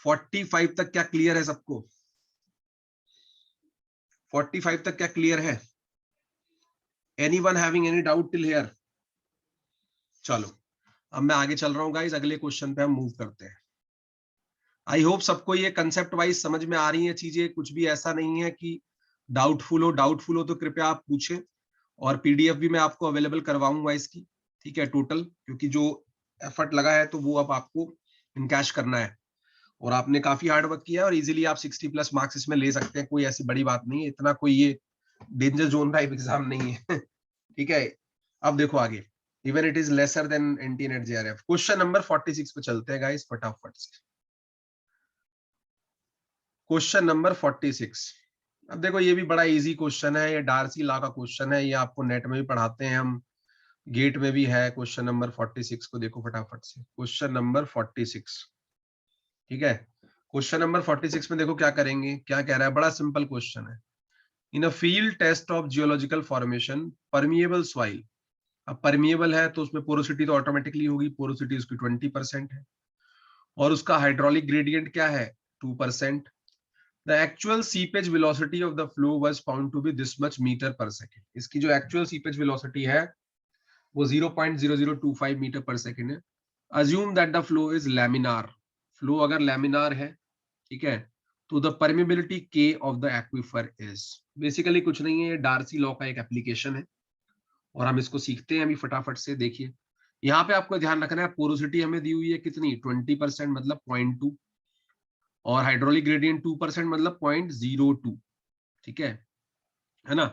Speaker 1: 45 तक क्या क्लियर है सबको, 45 तक क्या क्लियर है, anyone having any doubt till here. चलो, अब मैं आगे चल रहा हूँ गाइस, अगले क्वेश्चन पे हम मूव करते हैं। आई होप सबको ये कंसेप्ट वाइज समझ में आ रही है चीजें, कुछ भी ऐसा नहीं है कि डाउटफुल हो तो कृपया आप पूछें, और PDF भी मैं आपको अवेलेबल करवाऊंगा इसकी, ठीक है, टोटल, क्योंकि जो एफर्ट लगा है तो वो अब आपको इनकैश करना है, और आपने काफी हार्ड वर्क किया है, और इजीली आप 60+ मार्क्स इसमें ले सकते हैं, कोई ऐसी बड़ी बात नहीं है, इतना कोई ये डेंजर जोन टाइप एग्जाम नहीं है। ठीक है, अब देखो आगे, even it is lesser than NT NET JRF। Question number 46 पे चलते हैं गाइस फटाफट से। Question number 46। अब देखो ये भी बड़ा इजी क्वेश्चन है, ये डार्सी लॉ का क्वेश्चन है, ये आपको नेट में भी पढ़ाते हैं हम, गेट में भी है। क्वेश्चन नंबर 46 को देखो फटाफट से, क्वेश्चन नंबर 46, ठीक है। क्वेश्चन नंबर 46 में देखो क्या करेंगे, क्या कह रहा है, बड़ा सिंपल क्वेश्चन है। In a field test of geological formation permeable soil. अब परमिएबल है तो उसमें पोरोसिटी तो ऑटोमेटिकली होगी, पोरोसिटी उसकी 20% है, और उसका हाइड्रोलिक ग्रेडियंट क्या है, 2%। The actual seepage velocity of the flow was found to be this much meter per second। इसकी जो actual seepage velocity है वो 0.0025 मीटर पर सेकेंड है। Assume that the flow is laminar। flow अगर laminar है, ठीक है, तो the permeability K of the aquifer is, basically कुछ नहीं है, ये डार्सी लॉ का एक एप्लीकेशन है, और हम इसको सीखते हैं अभी फटाफट से। देखिए यहाँ पे आपको ध्यान रखना है, पोरोसिटी हमें दी हुई है कितनी, 20% मतलब 0.2, और हाइड्रोलिक ग्रेडियंट 2% मतलब 0.02, ठीक है ना।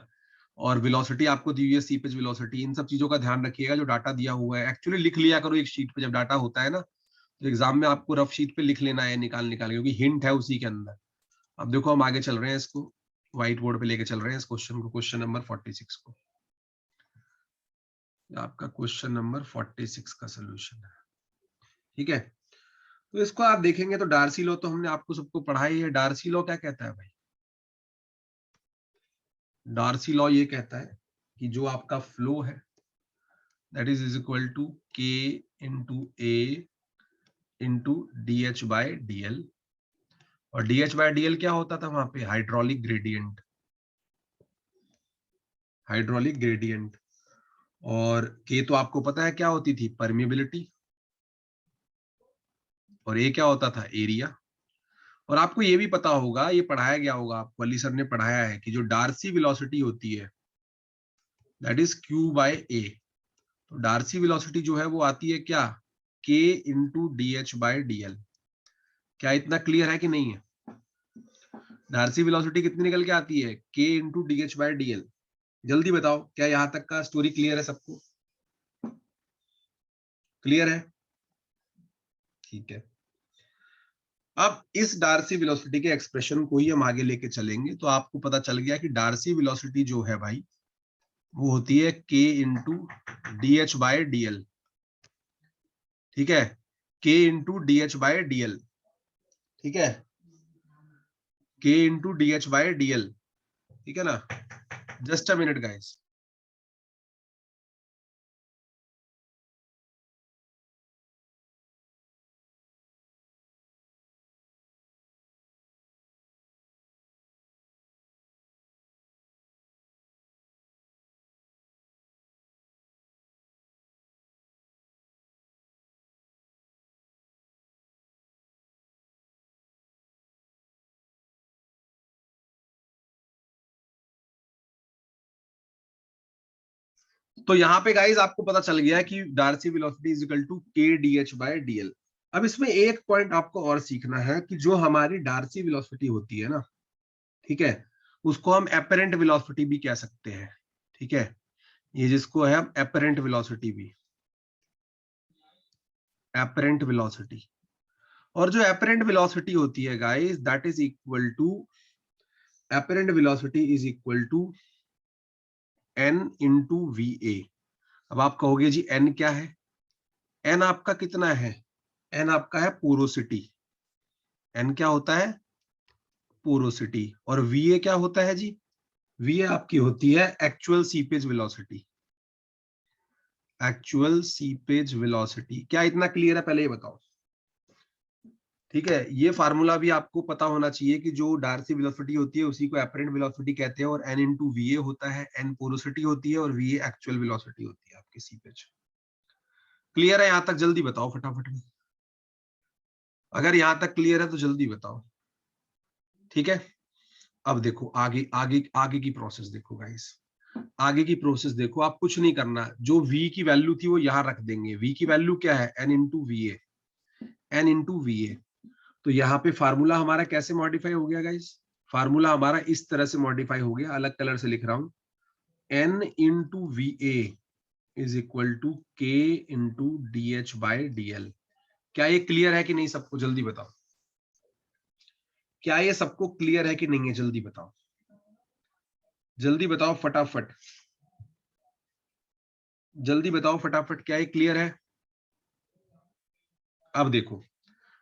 Speaker 1: और वेलोसिटी आपको दी हुई है, सीपेज वेलोसिटी। इन सब चीजों का ध्यान रखिएगा, जो डाटा दिया हुआ है एक्चुअली लिख लिया करो एक शीट पे, जब डाटा होता है ना तो एग्जाम में आपको रफ शीट पे लिख लेना है, निकाल निकाल, क्योंकि हिंट है उसी के अंदर। अब देखो हम आगे चल रहे हैं, इसको व्हाइट बोर्ड पे लेके चल रहे हैं इस क्वेश्चन को, क्वेश्चन नंबर 46 को। आपका क्वेश्चन नंबर 46 का सोल्यूशन है, ठीक है। तो इसको आप देखेंगे तो डार्सी लॉ तो हमने आपको सबको पढ़ा ही है। डार्सी लॉ क्या कहता है भाई, डार्सी लॉ ये कहता है कि जो आपका फ्लो है that is equal to K into A into D H by DL, और डी एच बाय डीएल क्या होता था वहां पे, हाइड्रोलिक ग्रेडियंट, हाइड्रोलिक ग्रेडियंट। और के तो आपको पता है क्या होती थी, परमिएबिलिटी, और ए क्या होता था, एरिया। और आपको ये भी पता होगा, ये पढ़ाया गया होगा आपको, अली सर ने पढ़ाया है कि जो डार्सी वेलोसिटी होती है दैट इज क्यू बाय ए। तो डार्सी वेलोसिटी जो है वो आती है क्या, के into D H by DL. क्या इतना क्लियर है कि नहीं है? डार्सी वेलोसिटी कितनी निकल के आती है, K into D H by DL. जल्दी बताओ, क्या यहां तक का स्टोरी क्लियर है सबको? क्लियर है? ठीक है। अब इस डार्सी वेलोसिटी के एक्सप्रेशन को ही हम आगे लेके चलेंगे, तो आपको पता चल गया कि डार्सी वेलोसिटी जो है भाई वो होती है K into D H by DL. ठीक है, K into D H by DL. ठीक है, K into D H by DL. ठीक है ना? Just a minute guys. तो यहाँ पे गाइस आपको पता चल गया कि Darcy velocity is equal to K D H by DL. अब इसमें एक पॉइंट आपको और सीखना है कि जो हमारी डार्सी वेलोसिटी होती है ना, ठीक है, उसको हम एपरेंट वेलोसिटी भी कह सकते हैं। ठीक है, ये जिसको है हम एपरेंट वेलोसिटी भी, एपरेंट वेलोसिटी। और जो एपरेंट वेलोसिटी होती है guys that is equal to, apparent velocity is equal to N into V A. अब आप कहोगे जी एन क्या है? एन आपका कितना है? एन आपका है पोरोसिटी। एन क्या होता है? पोरोसिटी। और वी ए क्या होता है जी? वी ए आपकी होती है actual seepage velocity, actual seepage velocity. क्या इतना क्लियर है? पहले ये बताओ। ठीक है, ये फार्मूला भी आपको पता होना चाहिए कि जो डार्सी वेलोसिटी होती है उसी को एपरेंट वेलोसिटी कहते हैं, और एन इंटू वी ए होता है, एन पोरोसिटी होती है और वी ए एक्चुअल वेलोसिटी होती है आपकी सीपेज। क्लियर है यहां तक? जल्दी बताओ फटाफट में, अगर यहां तक क्लियर है तो जल्दी बताओ। ठीक है, अब देखो आगे आगे आगे की प्रोसेस देखो गाइस। आगे की प्रोसेस देखो, आप कुछ नहीं करना, जो v की वैल्यू थी वो यहां रख देंगे। v की वैल्यू क्या है? n into V A, N into V A. तो यहाँ पे फार्मूला हमारा कैसे मॉडिफाई हो गया गाइस? फार्मूला हमारा इस तरह से मॉडिफाई हो गया, अलग कलर से लिख रहा हूं, n into V A is equal to K into D H by DL. क्या ये क्लियर है कि नहीं सबको? जल्दी बताओ, क्या ये सबको क्लियर है कि नहीं है? जल्दी बताओ, जल्दी बताओ फटाफट, जल्दी बताओ फटाफट, क्या ये क्लियर है? अब देखो,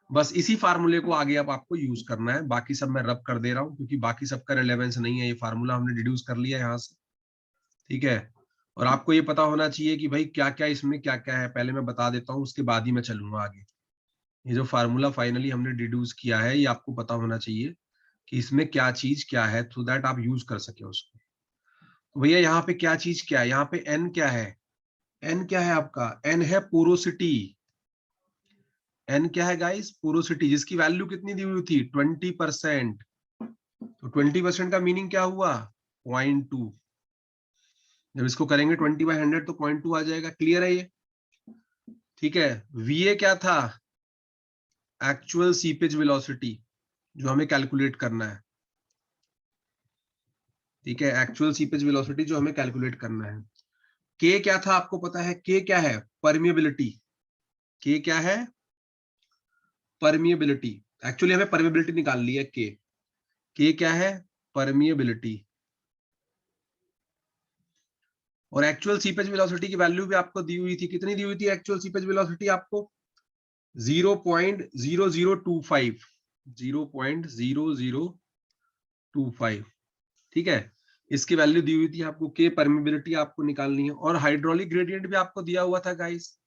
Speaker 1: बस इसी फार्मूले को आगे अब आपको यूज करना है, बाकी सब मैं रब कर दे रहा हूं क्योंकि बाकी सबका रिलेवेंस नहीं है, ये फार्मूला हमने डिड्यूस कर लिया यहाँ से। ठीक है, और आपको ये पता होना चाहिए कि भाई क्या क्या इसमें क्या क्या है, पहले मैं बता देता हूँ उसके बाद ही मैं चलूंगा आगे। ये जो फार्मूला फाइनली हमने डिड्यूस किया है ये आपको पता होना चाहिए कि इसमें क्या चीज क्या है, सो दैट आप यूज कर सके उसको। तो भैया यहाँ पे क्या चीज क्या है? यहाँ पे एन क्या है? एन क्या है आपका? एन है पोरोसिटी। एन क्या है गाइस? पोरोसिटी, जिसकी वैल्यू कितनी दी हुई थी? 20%। तो 20% का मीनिंग क्या हुआ? 0.2। जब इसको करेंगे 20/100 तो 0.2 आ जाएगा। क्लियर है ये? ठीक है, वीए क्या था? एक्चुअल सीपेज वेलोसिटी, जो हमें कैलकुलेट करना है। ठीक है, एक्चुअल सीपेज वेलोसिटी जो हमें कैलकुलेट करना है। के क्या था आपको पता है? के क्या है? परमिएबिलिटी। के क्या है? परमिएबिलिटी। एक्चुअली हमें परमिएबिलिटी निकालनी है। के क्या है? परमिएबिलिटी। और एक्चुअल सीपेज वेलोसिटी की वैल्यू भी आपको दी हुई थी, कितनी दी हुई थी एक्चुअल सीपेज वेलोसिटी आपको? 0.0025, 0.0025। ठीक है, इसकी वैल्यू दी हुई थी आपको, के परमिबिलिटी आपको निकालनी है, और हाइड्रोलिक ग्रेडियंट भी आपको दिया हुआ था गाइस।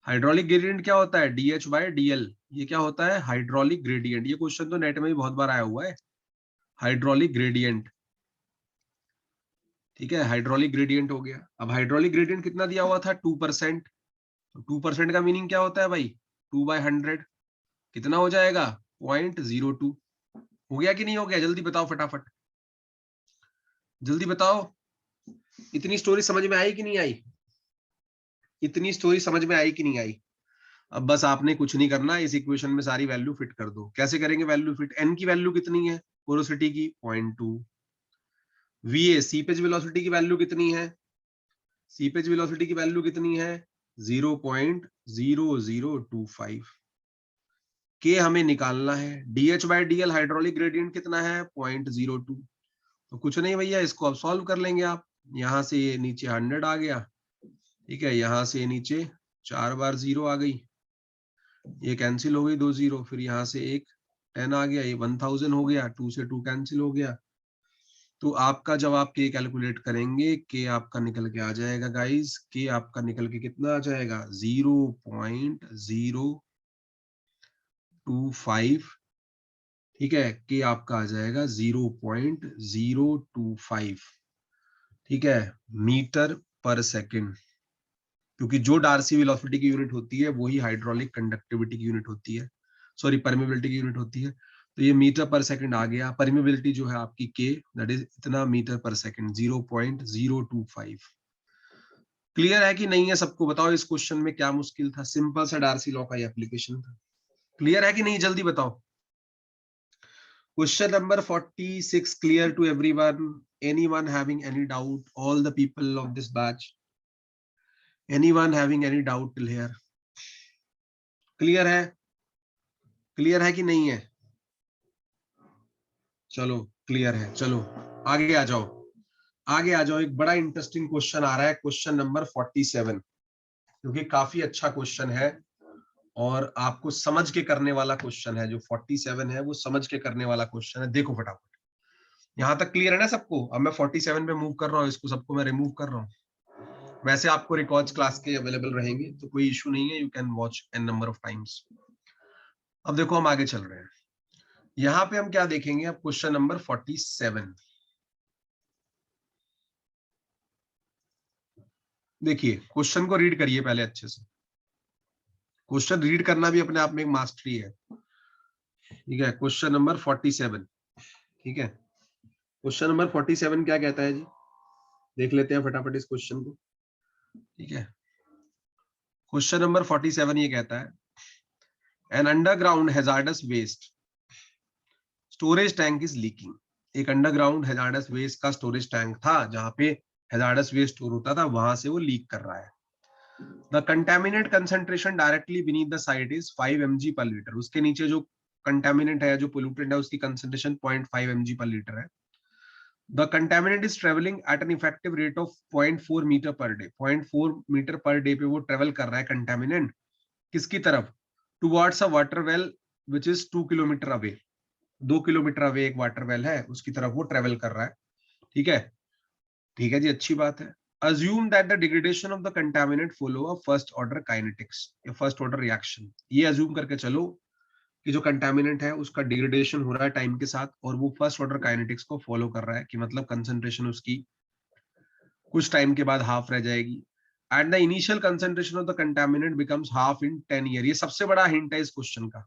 Speaker 1: हाइड्रोलिक ग्रेडियंट क्या होता है, डीएच बाय डीएल, ये क्या होता है, हाइड्रोलिक ग्रेडियंट। ये क्वेश्चन तो नेट में भी बहुत बार आया हुआ है, हाइड्रोलिक ग्रेडियंट। ठीक है, हाइड्रोलिक ग्रेडियंट हो गया। अब हाइड्रोलिक ग्रेडियंट कितना दिया हुआ था, 2%। तो 2% का मीनिंग क्या होता है भाई, 2/100, कितना हो जाएगा, 0.02। हो गया कि नहीं हो गया, जल्दी बताओ फटाफट, जल्दी बताओ। इतनी स्टोरी समझ में आई कि नहीं आई, इतनी स्टोरी समझ में आई कि नहीं आई। अब बस आपने कुछ नहीं करना, इस इक्वेशन में सारी वैल्यू फिट कर दो। कैसे करेंगे वैल्यू फिट, एन की वैल्यू कितनी है, पोरोसिटी की 0.2, वीए सीपेज वेलोसिटी की वैल्यू कितनी है, सीपेज वेलोसिटी की वैल्यू कितनी है, 0.0025, के हमें निकालना है, DH by DL hydraulic gradient कितना है, 0.02। तो कुछ नहीं भैया, इसको अब सॉल्व कर लेंगे आप। यहां से ये नीचे 100 आ गया, ठीक है, यहां से नीचे 4 बार 0 आ गई, ये कैंसिल हो गई 2 0, फिर यहाँ से एक 10 आ गया, ये 1000 हो गया, 2 से 2 कैंसिल हो गया। तो आपका जब आप के कैलकुलेट करेंगे, के आपका निकल के आ जाएगा गाइस, के आपका निकल के कितना आ जाएगा, 0.025। ठीक है, के आपका आ जाएगा 0.025, ठीक है, मीटर पर सेकंड। क्योंकि जो डार्सी वेलोसिटी की यूनिट होती है वही हाइड्रोलिक कंडक्टिविटी की यूनिट होती है, सॉरी परमेबिलिटी की यूनिट होती है। तो ये मीटर पर सेकंड आ गया, परमेबिलिटी जो है आपकी के, दैट इज इतना मीटर पर सेकंड, 0.025। क्लियर है कि नहीं है सबको, बताओ इस क्वेश्चन में क्या मुश्किल था, सिंपल सा डार्सी लॉ का एप्लीकेशन था। क्लियर है कि नहीं, जल्दी बताओ। Question number 46 clear to everyone, anyone having any doubt, all the people of this batch, anyone having any doubt till here, clear है, क्लियर है कि नहीं है, चलो क्लियर है, चलो आगे आ जाओ, आगे आ जाओ। एक बड़ा इंटरेस्टिंग क्वेश्चन आ रहा है, क्वेश्चन नंबर 47, क्योंकि काफी अच्छा क्वेश्चन है और आपको समझ के करने वाला क्वेश्चन है। जो 47 है वो समझ के करने वाला क्वेश्चन है। देखो फटाफट, यहां तक क्लियर है ना सबको। अब मैं 47 पे मूव कर रहा हूँ, इसको सबको मैं रिमूव कर रहा हूँ। वैसे आपको रिकॉर्ड्स क्लास के अवेलेबल रहेंगे तो कोई इशू नहीं है, you can watch an number of times. अब देखो हम आगे चल रहे हैं, यहाँ पे हम क्या देखेंगे, अब क्वेश्चन नंबर 47 देखिए, क्वेश्चन को रीड करिए पहले अच्छे से। क्वेश्चन रीड करना भी अपने आप में एक मास्टरी है, ठीक है। क्वेश्चन नंबर 47, ठीक है, क्वेश्चन नंबर 47 क्या कहता है जी, देख लेते हैं फटाफट इस क्वेश्चन को, ठीक है। क्वेश्चन नंबर 47 ये कहता है, an underground hazardous waste storage tank is leaking. एक अंडरग्राउंड हैजार्डस वेस्ट का स्टोरेज टैंक था, जहां पे हैजार्डस वेस्ट स्टोर होता था, वहां से वो लीक कर रहा है। The contaminant concentration directly beneath the site is 5 mg per litre. उसके नीचे जो कंटेमिनेंट है, जो पोल्यूटेंट है, उसकी कंसंट्रेशन 0.5 mg पर लीटर है। The contaminant is travelling at an effective rate of 0.4 metre per day. 0.4 metre per day पे वो ट्रेवल कर रहा है कंटेमिनेंट, किसकी तरफ, towards a water well which is 2 kilometre away. 2 kilometre away एक water well है, उसकी तरफ वो ट्रेवल कर रहा है, ठीक है। ठीक है जी, अच्छी बात है। assume that the degradation of the contaminant follow a first order kinetics, या first order reaction। ये assume करके चलो कि जो कंटामिनेंट है उसका डिग्रेडेशन हो रहा है टाइम के साथ, और वो फर्स्ट ऑर्डर काइनेटिक्स को फॉलो कर रहा है, कि मतलब कंसंट्रेशन उसकी कुछ टाइम के बाद हाफ रह जाएगी। And the initial concentration of the contaminant becomes half in 10 year. ये सबसे बड़ा हिंट है इस क्वेश्चन का,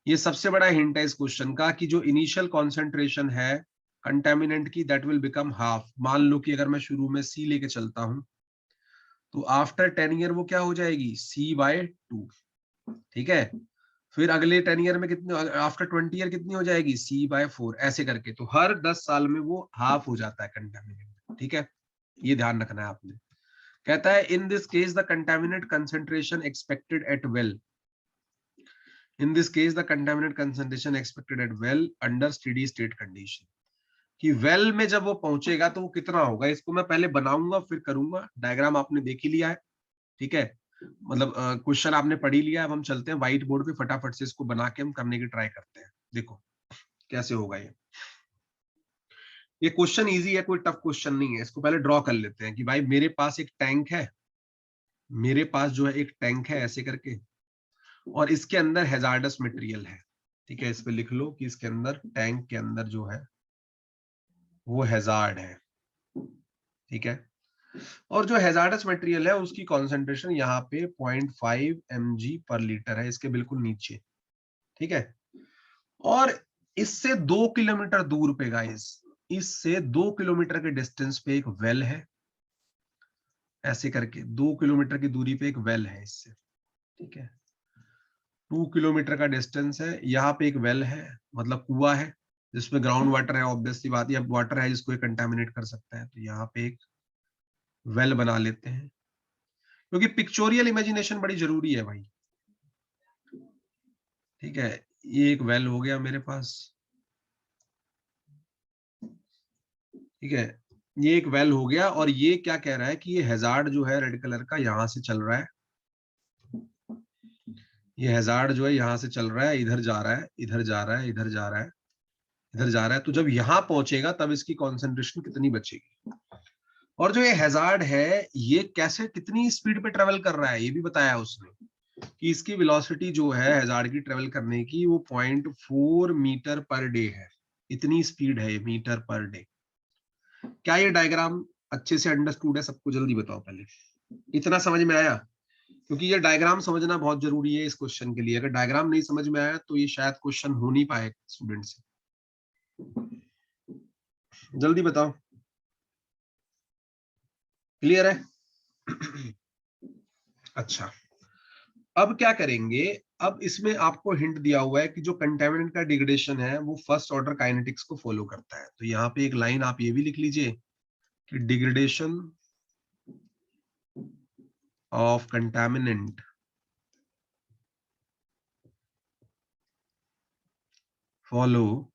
Speaker 1: ये सबसे बड़ा हिंट है इस क्वेश्चन का, कि जो इनिशियल कॉन्सेंट्रेशन है कंटेमिनेंट की, दैट विल बिकम हाफ। मान लो कि अगर मैं शुरू में सी लेके चलता हूं, तो आफ्टर 10 ईयर वो क्या हो जाएगी, C/2, ठीक है। फिर अगले 10 ईयर में कितनी, आफ्टर 20 ईयर कितनी हो जाएगी, C/4, ऐसे करके। तो हर 10 साल में वो हाफ हो जाता है कंटेमिनेंट, ठीक है, ये ध्यान रखना है आपने। कहता है in this case the contaminant concentration expected at well, in this case the contaminant concentration expected at well under steady state condition, कि वेल में जब वो पहुंचेगा तो वो कितना होगा। इसको मैं पहले बनाऊंगा फिर करूंगा, डायग्राम आपने देख ही लिया है, ठीक है, मतलब क्वेश्चन आपने पढ़ ही लिया। अब हम चलते हैं व्हाइट बोर्ड पे, फटाफट से इसको बना के हम करने की ट्राई करते हैं। देखो कैसे होगा ये। ये क्वेश्चन इजी है, कोई टफ क्वेश्चन नहीं है। इसको पहले ड्रॉ कर लेते हैं कि भाई मेरे पास एक टैंक है, मेरे पास जो है एक टैंक है ऐसे करके, और इसके अंदर हैजार्डस मटेरियल है। ठीक है, इस पे लिख लो कि इसके अंदर, टैंक के अंदर जो है वो हैजार्ड है। ठीक है, और जो हैजार्डस मटेरियल है उसकी कॉन्सेंट्रेशन यहाँ पे 0.5 mg पर लीटर है, इसके बिल्कुल नीचे। ठीक है, और इससे 2 किलोमीटर दूर पे गाइस, इससे 2 किलोमीटर के डिस्टेंस पे एक वेल है, ऐसे करके 2 किलोमीटर की दूरी पे एक वेल है इससे। ठीक है, 2 किलोमीटर का डिस्टेंस है, यहाँ पे एक वेल है, मतलब कुआं है जिसमें ग्राउंड वाटर है, ऑब्वियसली बात है, अब वाटर है जिसको कंटामिनेट कर सकता है, तो यहाँ पे एक वेल बना लेते हैं, क्योंकि पिक्चोरियल इमेजिनेशन बड़ी जरूरी है भाई। ठीक है, ये एक वेल हो गया मेरे पास। ठीक है, ये एक वेल हो गया, और ये क्या कह रहा है कि ये हैजार्ड जो है रेड कलर का यहां से चल रहा है, ये हैजार्ड जो है यहां से चल रहा है, इधर जा रहा है, इधर जा रहा है, इधर जा रहा है, इधर जा रहा है। तो जब यहां पहुंचेगा तब इसकी कॉन्सेंट्रेशन कितनी बचेगी, और जो ये हैजार्ड है ये कैसे, कितनी स्पीड पे ट्रेवल कर रहा है ये भी बताया उसने, कि इसकी वेलोसिटी जो है हैजार्ड की ट्रेवल करने की वो 0.4 मीटर पर डे है, इतनी स्पीड है ये मीटर पर डे। क्या ये डायग्राम अच्छे से अंडरस्टूड है सबको? जल्दी बताओ पहले, इतना समझ में आया? क्योंकि ये डायग्राम समझना बहुत जरूरी है इस क्वेश्चन के लिए, अगर डायग्राम नहीं समझ में आया तो ये शायद क्वेश्चन हो नहीं पाए स्टूडेंट से। जल्दी बताओ, क्लियर है? अच्छा, अब क्या करेंगे, अब इसमें आपको हिंट दिया हुआ है कि जो कंटेमिनेंट का डिग्रेडेशन है वो फर्स्ट ऑर्डर काइनेटिक्स को फॉलो करता है, तो यहाँ पे एक लाइन आप ये भी लिख लीजिए कि degradation of contaminant follow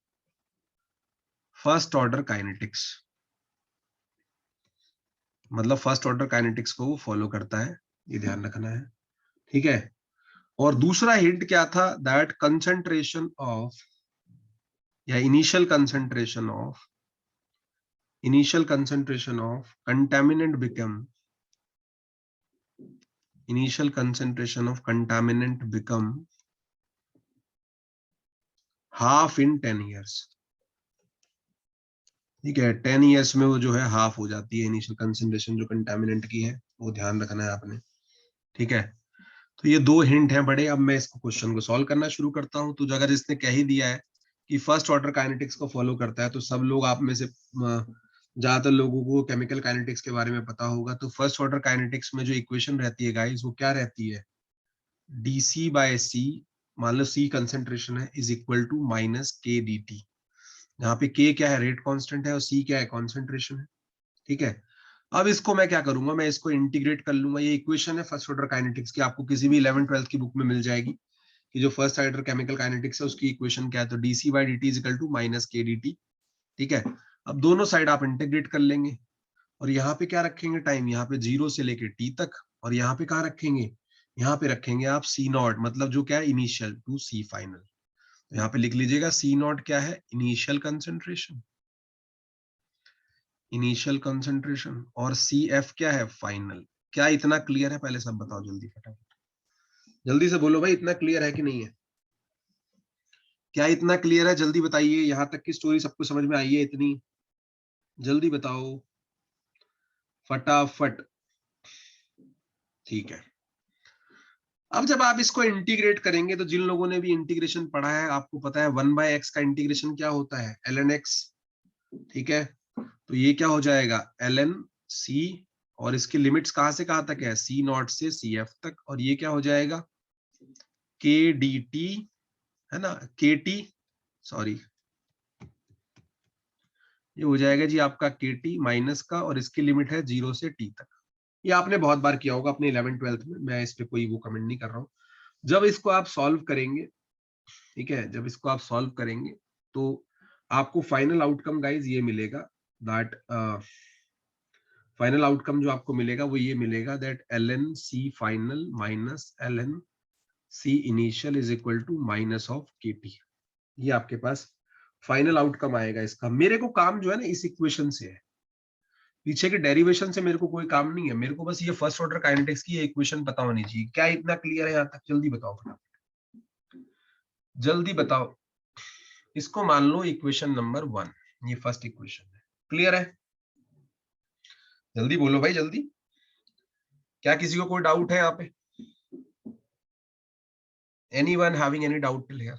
Speaker 1: first order kinetics, मतलब फर्स्ट ऑर्डर काइनेटिक्स को वो फॉलो करता है, ये ध्यान रखना है। ठीक है, और दूसरा हिंट क्या था, दैट कंसंट्रेशन ऑफ, या initial concentration of contaminant become, initial concentration of contaminant become half in 10 years। ठीक है, 10 years में वो जो है हाफ हो जाती है इनिशियल कंसंट्रेशन जो कंटामिनेंट की है, वो ध्यान रखना है आपने। ठीक है, तो ये दो हिंट हैं बड़े। अब मैं इसको क्वेश्चन को सॉल्व करना शुरू करता हूं। तो अगर इसने कह ही दिया है कि फर्स्ट ऑर्डर काइनेटिक्स को फॉलो करता है, तो सब लोग आप में से ज्यादातर लोगों को केमिकल काइनेटिक्स के बारे में पता होगा। तो फर्स्ट ऑर्डर काइनेटिक्स में जो इक्वेशन रहती है गाइस, वो क्या रहती है, डीसी बाय सी, मान लो सी कंसेंट्रेशन है, is equal to minus K D T, जहाँ पे के क्या है, रेट कांस्टेंट है, और सी क्या है, कॉन्सेंट्रेशन है। ठीक है, अब इसको मैं क्या करूंगा, मैं इसको इंटीग्रेट कर लूंगा। ये इक्वेशन है फर्स्ट ऑर्डर काइनेटिक्स की, आपको किसी भी 11th-12th की बुक में मिल जाएगी कि जो फर्स्ट ऑर्डर केमिकल काइनेटिक्स है उसकी इक्वेशन क्या है, तो DC by D T is equal to minus K D T. ठीक है, अब दोनों साइड आप इंटीग्रेट कर लेंगे, और यहाँ पे क्या रखेंगे टाइम, यहाँ पे 0 से लेके टी तक, और यहाँ पे कहाँ रखेंगे, यहाँ पे रखेंगे आप सी नॉट, मतलब जो क्या है इनिशियल टू सी फाइनल। तो यहाँ पे लिख लीजिएगा सी नॉट क्या है, इनिशियल कंसेंट्रेशन, इनिशियल कंसेंट्रेशन, और सी एफ क्या है, फाइनल। क्या इतना क्लियर है? पहले सब बताओ जल्दी, फटाफट जल्दी से बोलो भाई, इतना क्लियर है कि नहीं है? क्या इतना क्लियर है? जल्दी बताइए, यहाँ तक की स्टोरी सबको समझ में आई है इतनी? जल्दी बताओ फटाफट। ठीक है, अब जब आप इसको इंटीग्रेट करेंगे, तो जिन लोगों ने भी इंटीग्रेशन पढ़ा है आपको पता है 1/x का इंटीग्रेशन क्या होता है, ln x। ठीक है, तो ये क्या हो जाएगा, ln c, और इसकी लिमिट्स कहां से कहां तक है, c नॉट से सी एफ तक, और ये क्या हो जाएगा, के डी टी, है ना, के टी, सॉरी, ये हो जाएगा जी आपका के टी माइनस का, और इसकी लिमिट है 0 से t तक। ये आपने बहुत बार किया होगा अपने 11th-12th में, मैं इस पे कोई वो कमेंट नहीं कर रहा हूँ। जब इसको आप सॉल्व करेंगे, ठीक है, जब इसको आप सॉल्व करेंगे तो आपको फाइनल आउटकम गाइज ये मिलेगा, दैट फाइनल आउटकम जो आपको मिलेगा वो ये मिलेगा, that ln c final minus ln c initial is equal to minus of K T. ये आपके पास फाइनल आउटकम आएगा इसका। मेरे को काम जो है ना इस इक्वेशन से है, पीछे के डेरिवेशन से मेरे को कोई काम नहीं है, मेरे को बस ये फर्स्ट ऑर्डर काइनेटिक्स की ये इक्वेशन पता होनी चाहिए। क्या इतना क्लियर है यहाँ तक? जल्दी बताओ, जल्दी बताओ। इसको मान लो इक्वेशन नंबर 1, ये फर्स्ट इक्वेशन है। क्लियर है? जल्दी बोलो भाई, जल्दी। क्या किसी को कोई डाउट है यहाँ पे? Anyone having any doubt till here?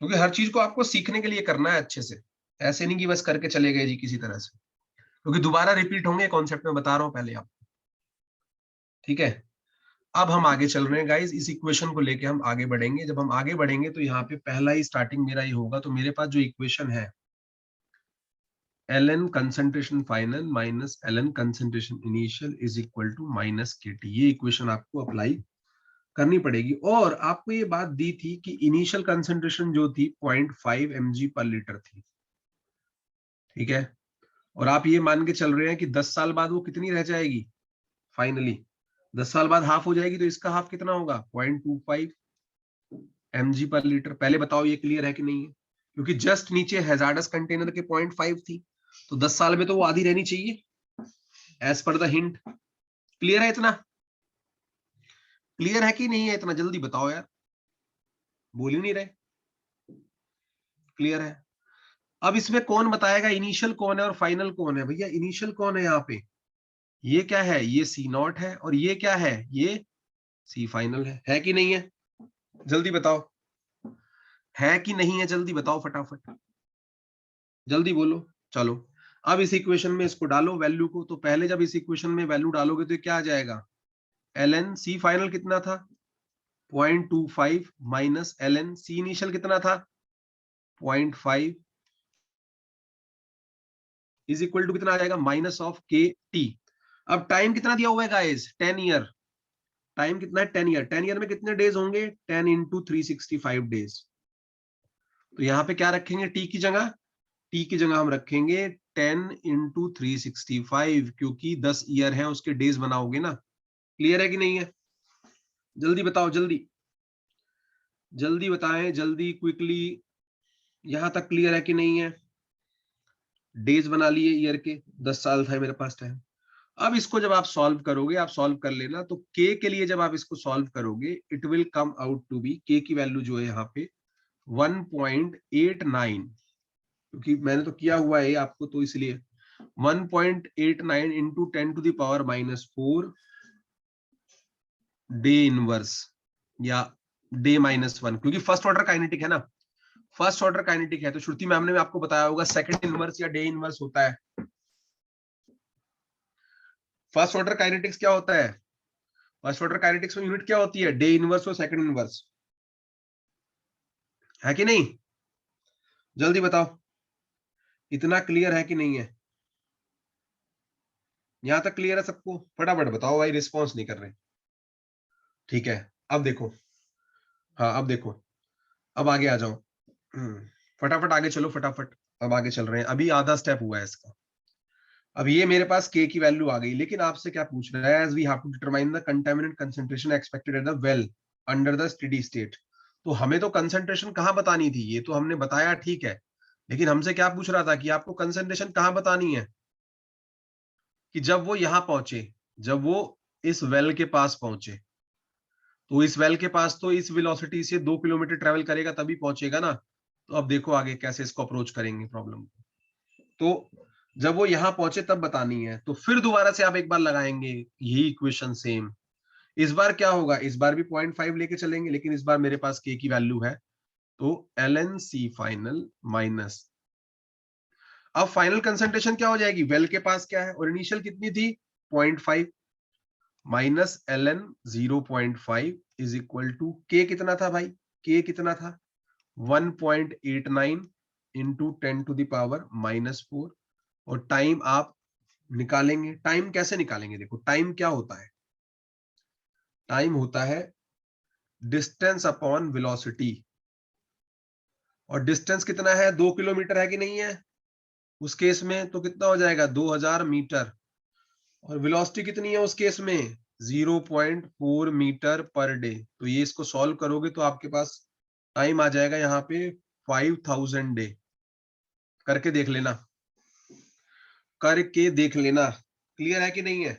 Speaker 1: क्योंकि हर चीज को आपको सीखने के लिए करना है अच्छे से, ऐसे नहीं कि बस करके चले गए जी किसी तरह से, क्योंकि दोबारा रिपीट होंगे कॉन्सेप्ट में, बता रहा हूं पहले आपको। ठीक है, अब हम आगे चल रहे हैं गाइस, इस इक्वेशन को लेके हम आगे बढ़ेंगे। जब हम आगे बढ़ेंगे तो यहाँ पे पहला ही स्टार्टिंग मेरा ही होगा। तो मेरे पास जो इक्वेशन है, ln concentration final minus ln concentration initial is equal to minus kT, ये इक्वेशन आपको अप्लाई करनी पड़ेगी। और आपको ये बात दी थी कि इनिशियल कंसंट्रेशन जो थी 0.5 mg पर लीटर थी। ठीक है, और आप ये मान के चल रहे हैं कि 10 साल बाद वो कितनी रह जाएगी? फाइनली 10 साल बाद हाफ हो जाएगी, तो इसका हाफ कितना होगा? 0.25 mg पर लीटर। पहले बताओ ये क्लियर है कि नहीं है? क्योंकि जस्ट नीचे हैजार्डस कंटेनर के 0.5 थी, तो 10 साल में तो वो आधी रहनी चाहिए as per the hint. Clear है इतना? क्लियर है कि नहीं है इतना? जल्दी बताओ यार, बोल ही नहीं रहे। क्लियर है? अब इसमें कौन बताएगा इनिशियल कौन है और फाइनल कौन है? भैया इनिशियल कौन है यहाँ पे? ये क्या है? ये सी नॉट है, और ये क्या है? ये सी फाइनल है कि नहीं है? जल्दी बताओ, है कि नहीं है? जल्दी बताओ फटाफट, जल्दी बोलो। चलो, अब इस इक्वेशन में इसको डालो वैल्यू को। तो पहले जब इस इक्वेशन में वैल्यू डालोगे तो क्या आ जाएगा? ln सी फाइनल कितना था? 0.25 माइनस ln सी इनिशियल कितना था? 0.5 इज इक्वल टू कितना आ जाएगा? Minus of K T. अब टाइम कितना दिया हुआ है गाइस? 10 ईयर। टाइम कितना है? 10 ईयर। 10 ईयर में कितने डेज होंगे? 10 इंटू 365 डेज। तो यहाँ पे क्या रखेंगे टी की जगह? टी की जगह हम रखेंगे 10 इंटू 365, क्योंकि 10 ईयर है, उसके डेज बनाओगे ना। क्लियर है कि नहीं है? जल्दी बताओ, जल्दी जल्दी बताएं, जल्दी क्विकली। यहां तक क्लियर है कि नहीं है? डेज बना लिए ईयर के, 10 साल था मेरे पास टाइम। अब इसको जब आप सॉल्व करोगे, आप सॉल्व कर लेना, तो के के लिए जब आप इसको सॉल्व करोगे, it will come out to be, K की वैल्यू जो है यहाँ पे 1.89, क्योंकि मैंने तो किया हुआ है आपको, तो इसलिए 1.89 into 10 to the power -4 day inverse या डे -1, क्योंकि फर्स्ट ऑर्डर काइनेटिक है ना, फर्स्ट ऑर्डर काइनेटिक है। तो श्रुति मैम ने आपको बताया होगा सेकंड इनवर्स या डे इनवर्स होता है। फर्स्ट ऑर्डर काइनेटिक्स क्या होता है? फर्स्ट ऑर्डर काइनेटिक्स में यूनिट क्या होती है? डे इनवर्स और सेकंड इनवर्स, है कि नहीं? जल्दी बताओ, इतना क्लियर है कि नहीं है? यहां तक क्लियर है सबको? फटाफट बताओ भाई, रिस्पॉन्स नहीं कर रहे। ठीक है, अब देखो, हाँ अब देखो, अब आगे आ जाओ। फटाफट आगे चलो, फटाफट। अब आगे चल रहे हैं, अभी आधा स्टेप हुआ है इसका। अब ये मेरे पास के की वैल्यू आ गई, लेकिन आपसे क्या पूछ रहा है? As we have to determine the contaminant concentration expected at the well under the steady state. तो हमें तो कंसंट्रेशन कहाँ बतानी थी, ये तो हमने बताया, ठीक है, लेकिन हमसे क्या पूछ रहा था कि आपको कंसंट्रेशन कहाँ बतानी है? कि जब वो यहाँ पहुंचे, जब वो इस वेल के पास पहुंचे, तो इस वेल के पास तो इस वेलोसिटी से 2 किलोमीटर ट्रेवल करेगा तभी पहुंचेगा ना। तो अब देखो आगे कैसे इसको अप्रोच करेंगे प्रॉब्लम को। तो जब वो यहाँ पहुंचे तब बतानी है, तो फिर दोबारा से आप एक बार लगाएंगे यही इक्वेशन सेम। इस बार क्या होगा? इस बार भी 0.5 लेके चलेंगे, लेकिन इस बार मेरे पास के की वैल्यू है, तो ln सी फाइनल माइनस, अब फाइनल कंसंट्रेशन क्या हो जाएगी? वेल के पास क्या है, और इनिशियल कितनी थी? 0.5 minus ln 0.5 is equal to K कितना था भाई? के कितना था? 1.89 इंटू 10 टू द पावर -4। और टाइम आप निकालेंगे। टाइम कैसे निकालेंगे? देखो टाइम क्या होता है? टाइम होता है डिस्टेंस अपॉन वेलोसिटी, और डिस्टेंस कितना है? 2 किलोमीटर है कि नहीं है? उस केस में तो कितना हो जाएगा? 2000 मीटर। और वेलोसिटी कितनी है उस केस में? 0.4 मीटर पर डे। तो ये इसको सॉल्व करोगे तो आपके पास टाइम आ जाएगा यहाँ पे 5000 डे। करके देख लेना, करके देख लेना, क्लियर है कि नहीं है?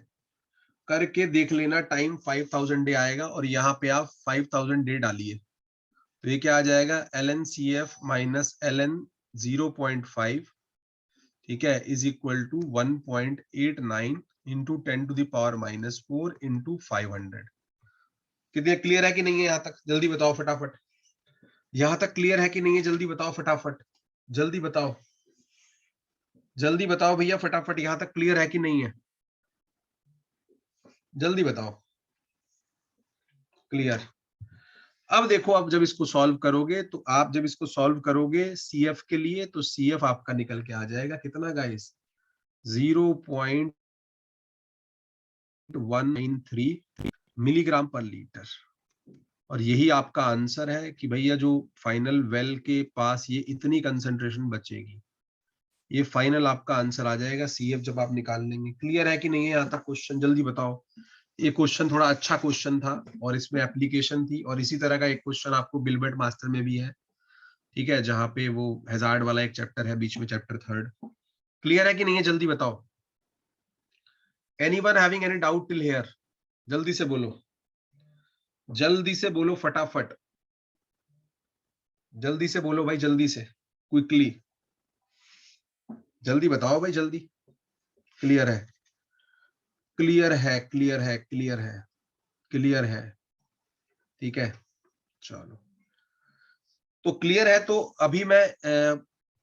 Speaker 1: करके देख लेना, टाइम 5000 डे आएगा और यहाँ पे आप 5000 डे डालिए, तो ये क्या आ जाएगा, LNCF माइनस LN 0.5, ठीक है, is equal to 1.89 into 10⁻⁻4 into 500। कितने क्लियर है कि नहीं है यहाँ तक? जल्दी बताओ फटाफट, यहाँ तक क्लियर है कि नहीं है? जल्दी बताओ फटाफट, जल्दी बताओ, जल्दी बताओ भैया फटाफट, यहाँ तक क्लियर है कि नहीं है? जल्दी बताओ। क्लियर। अब देखो, अब जब इसको सॉल्व करोगे तो आप जब इसको सॉल्व करोगे CF के लिए, तो CF आपका निकल के आ जाएगा कितना गाइस, 0.193 मिलीग्राम पर लीटर। और यही आपका आंसर है कि भैया जो फाइनल वेल के पास ये इतनी कंसंट्रेशन बचेगी, ये फाइनल आपका आंसर आ जाएगा CF जब आप निकाल लेंगे। क्लियर है कि नहीं है यहाँ तक क्वेश्चन? जल्दी बताओ। ये क्वेश्चन थोड़ा अच्छा क्वेश्चन था और इसमें एप्लीकेशन थी, और इसी तरह का एक क्वेश्चन आपको बिलबर्ट मास्टर में भी है, ठीक है, जहां पे वो हैजार्ड वाला एक चैप्टर है बीच में, चैप्टर 3। क्लियर है कि नहीं है? जल्दी बताओ। Anyone having any doubt till here? जल्दी से बोलो, जल्दी से बोलो फटाफट, जल्दी से बोलो भाई, जल्दी से, क्विकली, जल्दी बताओ भाई, जल्दी। क्लियर है, क्लियर है, क्लियर है, क्लियर है, क्लियर है, ठीक है, चलो। तो क्लियर है, तो अभी मैं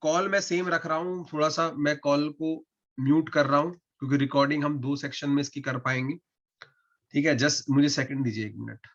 Speaker 1: कॉल में सेम रख रहा हूं, थोड़ा सा मैं कॉल को म्यूट कर रहा हूं क्योंकि रिकॉर्डिंग हम 2 सेक्शन में इसकी कर पाएंगे, ठीक है। जस्ट मुझे सेकंड दीजिए, 1 मिनट।